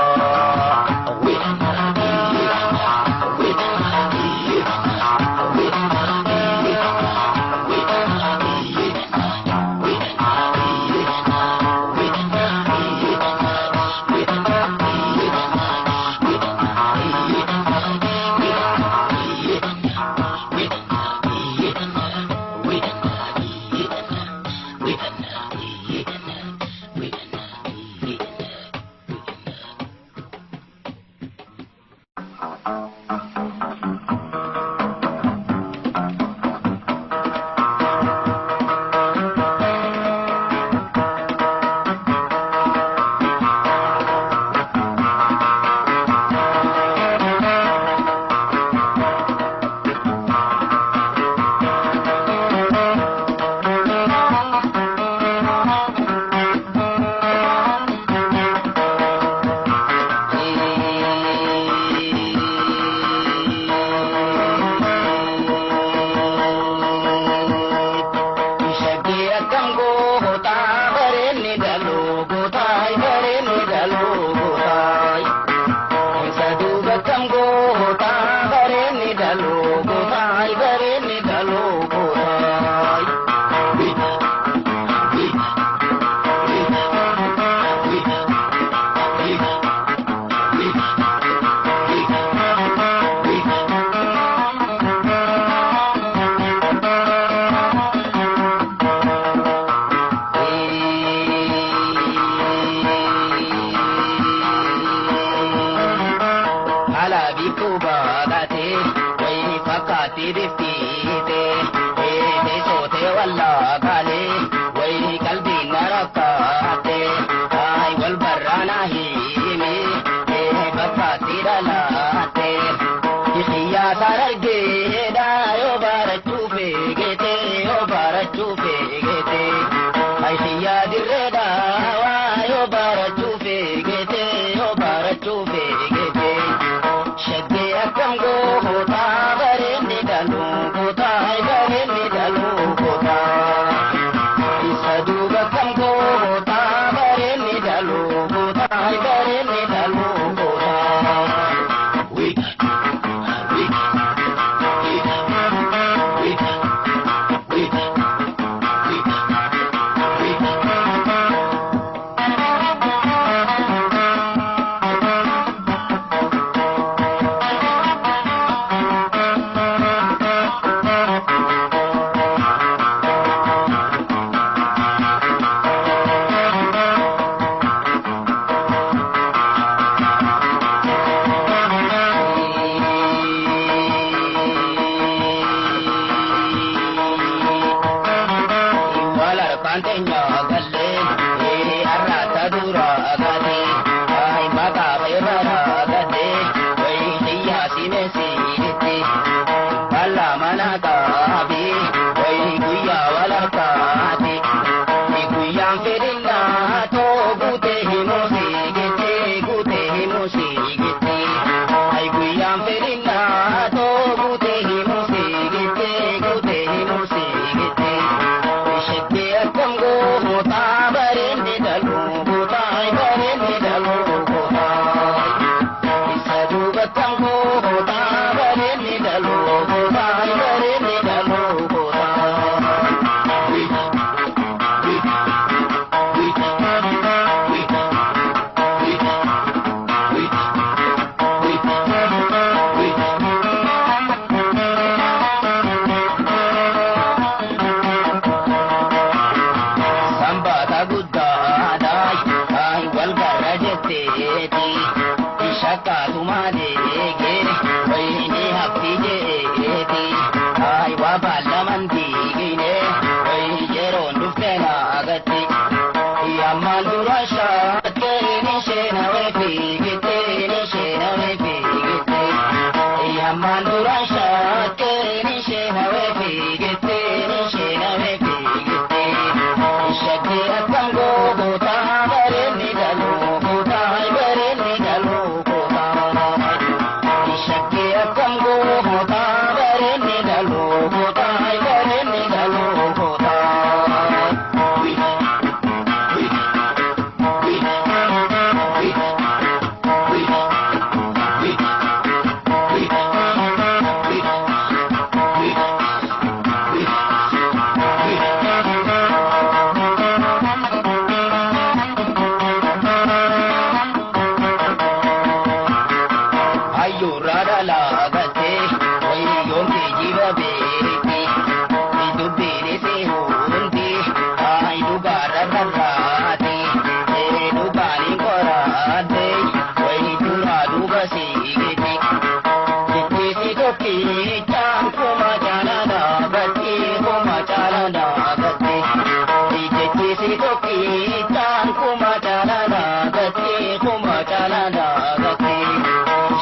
[SPEAKER 2] kuma chalana gati kuma chalana gati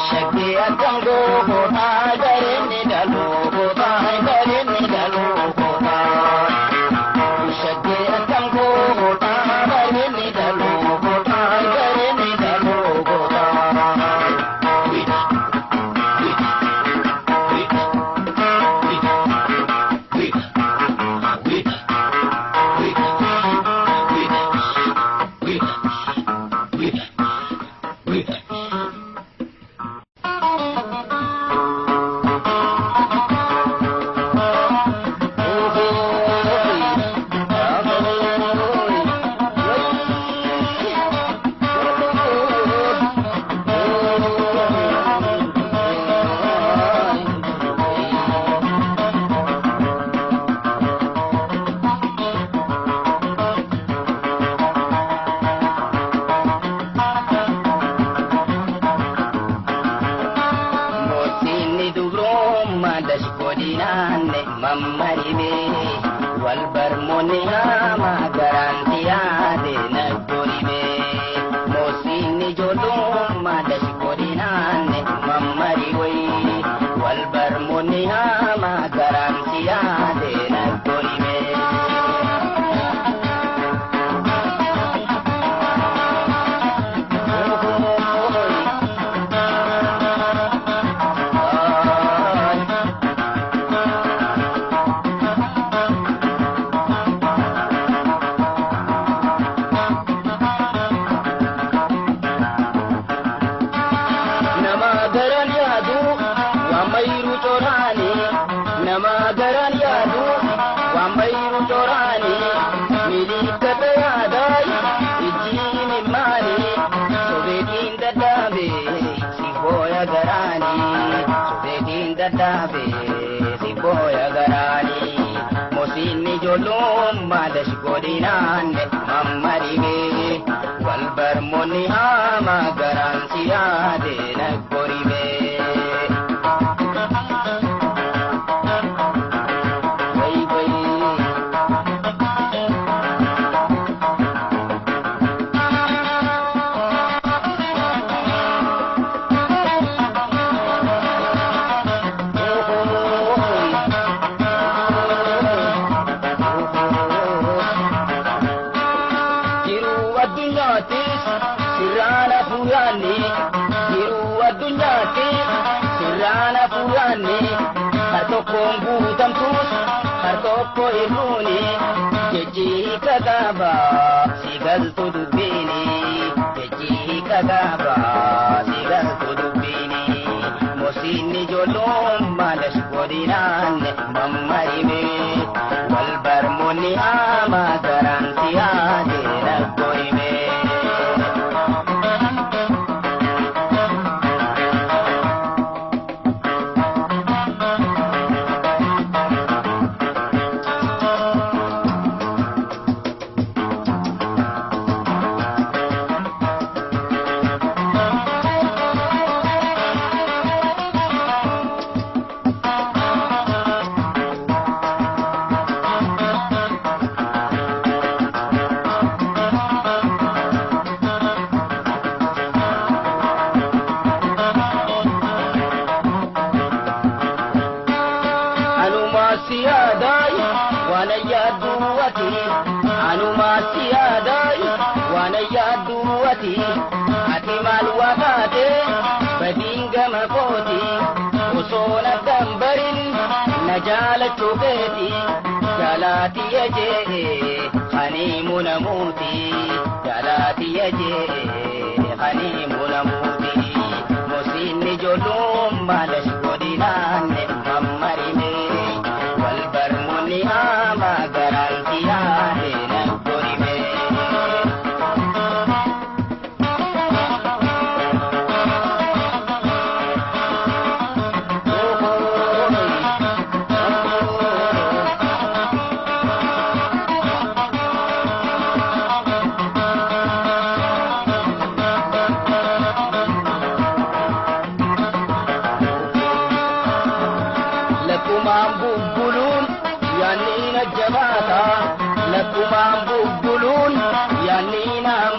[SPEAKER 2] shakti atam go kota gare ni dalu kota gare ni dalu kota shakti atam go kota gare ni dalu kota gare ni dalu kota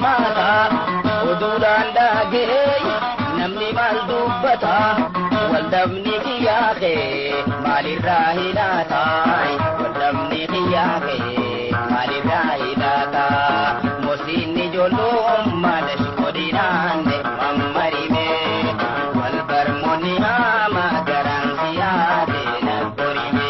[SPEAKER 2] mata udulan dage namni mal dubbata waldamni kiyake malirahilata waldamni kiyake malirahilata musini jolo malash kodinande mammarime walbarmoni ama garansiyade nakorime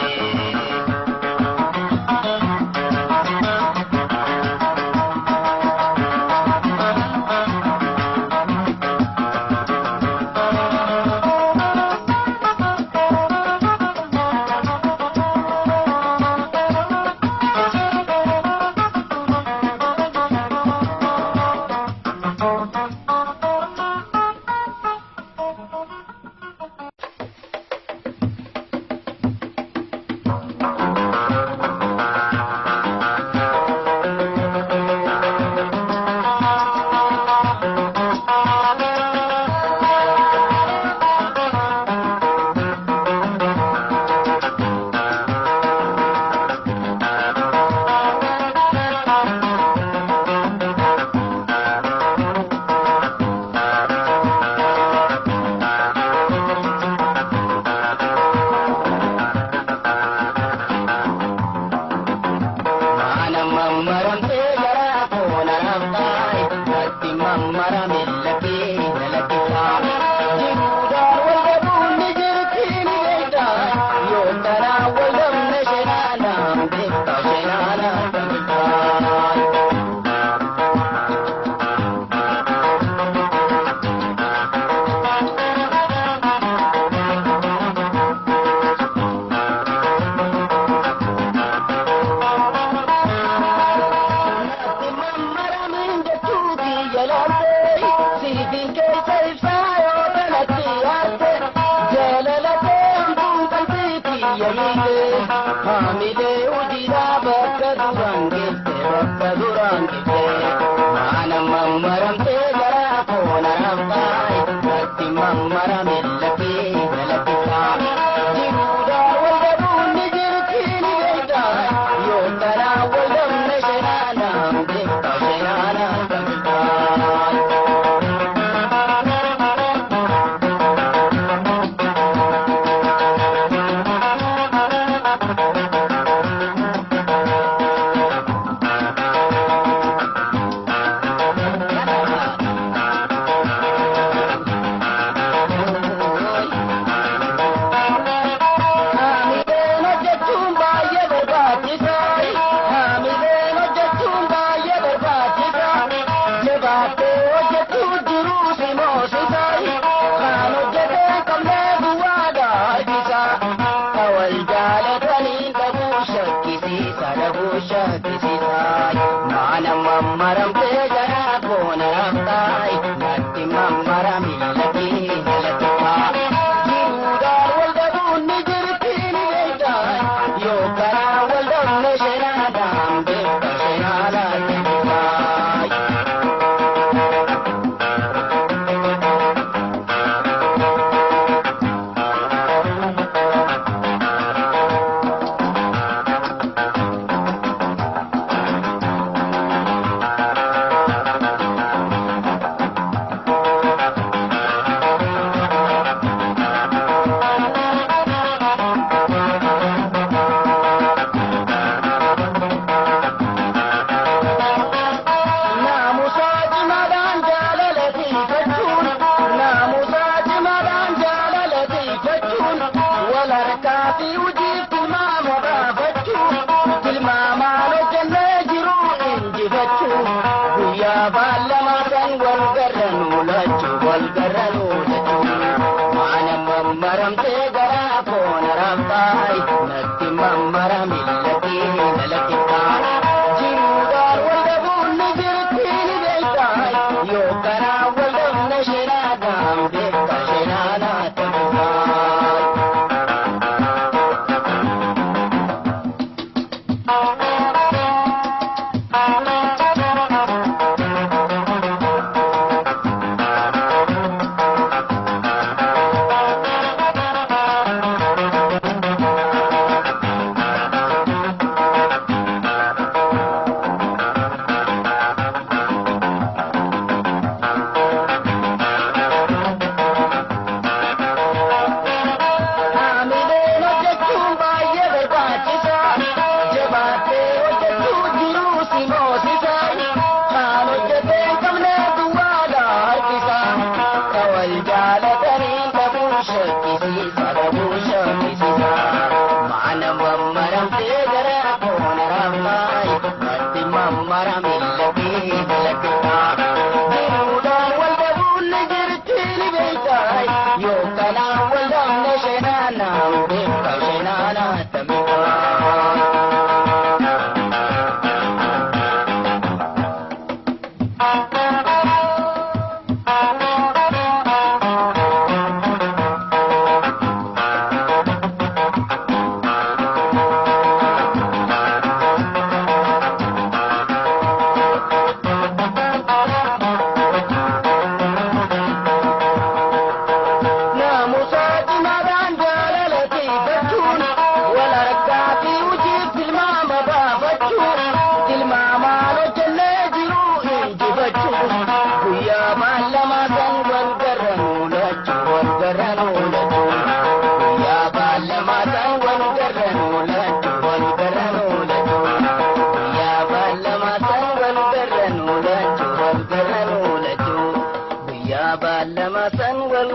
[SPEAKER 2] Lama san wal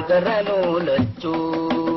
[SPEAKER 2] garanu lachu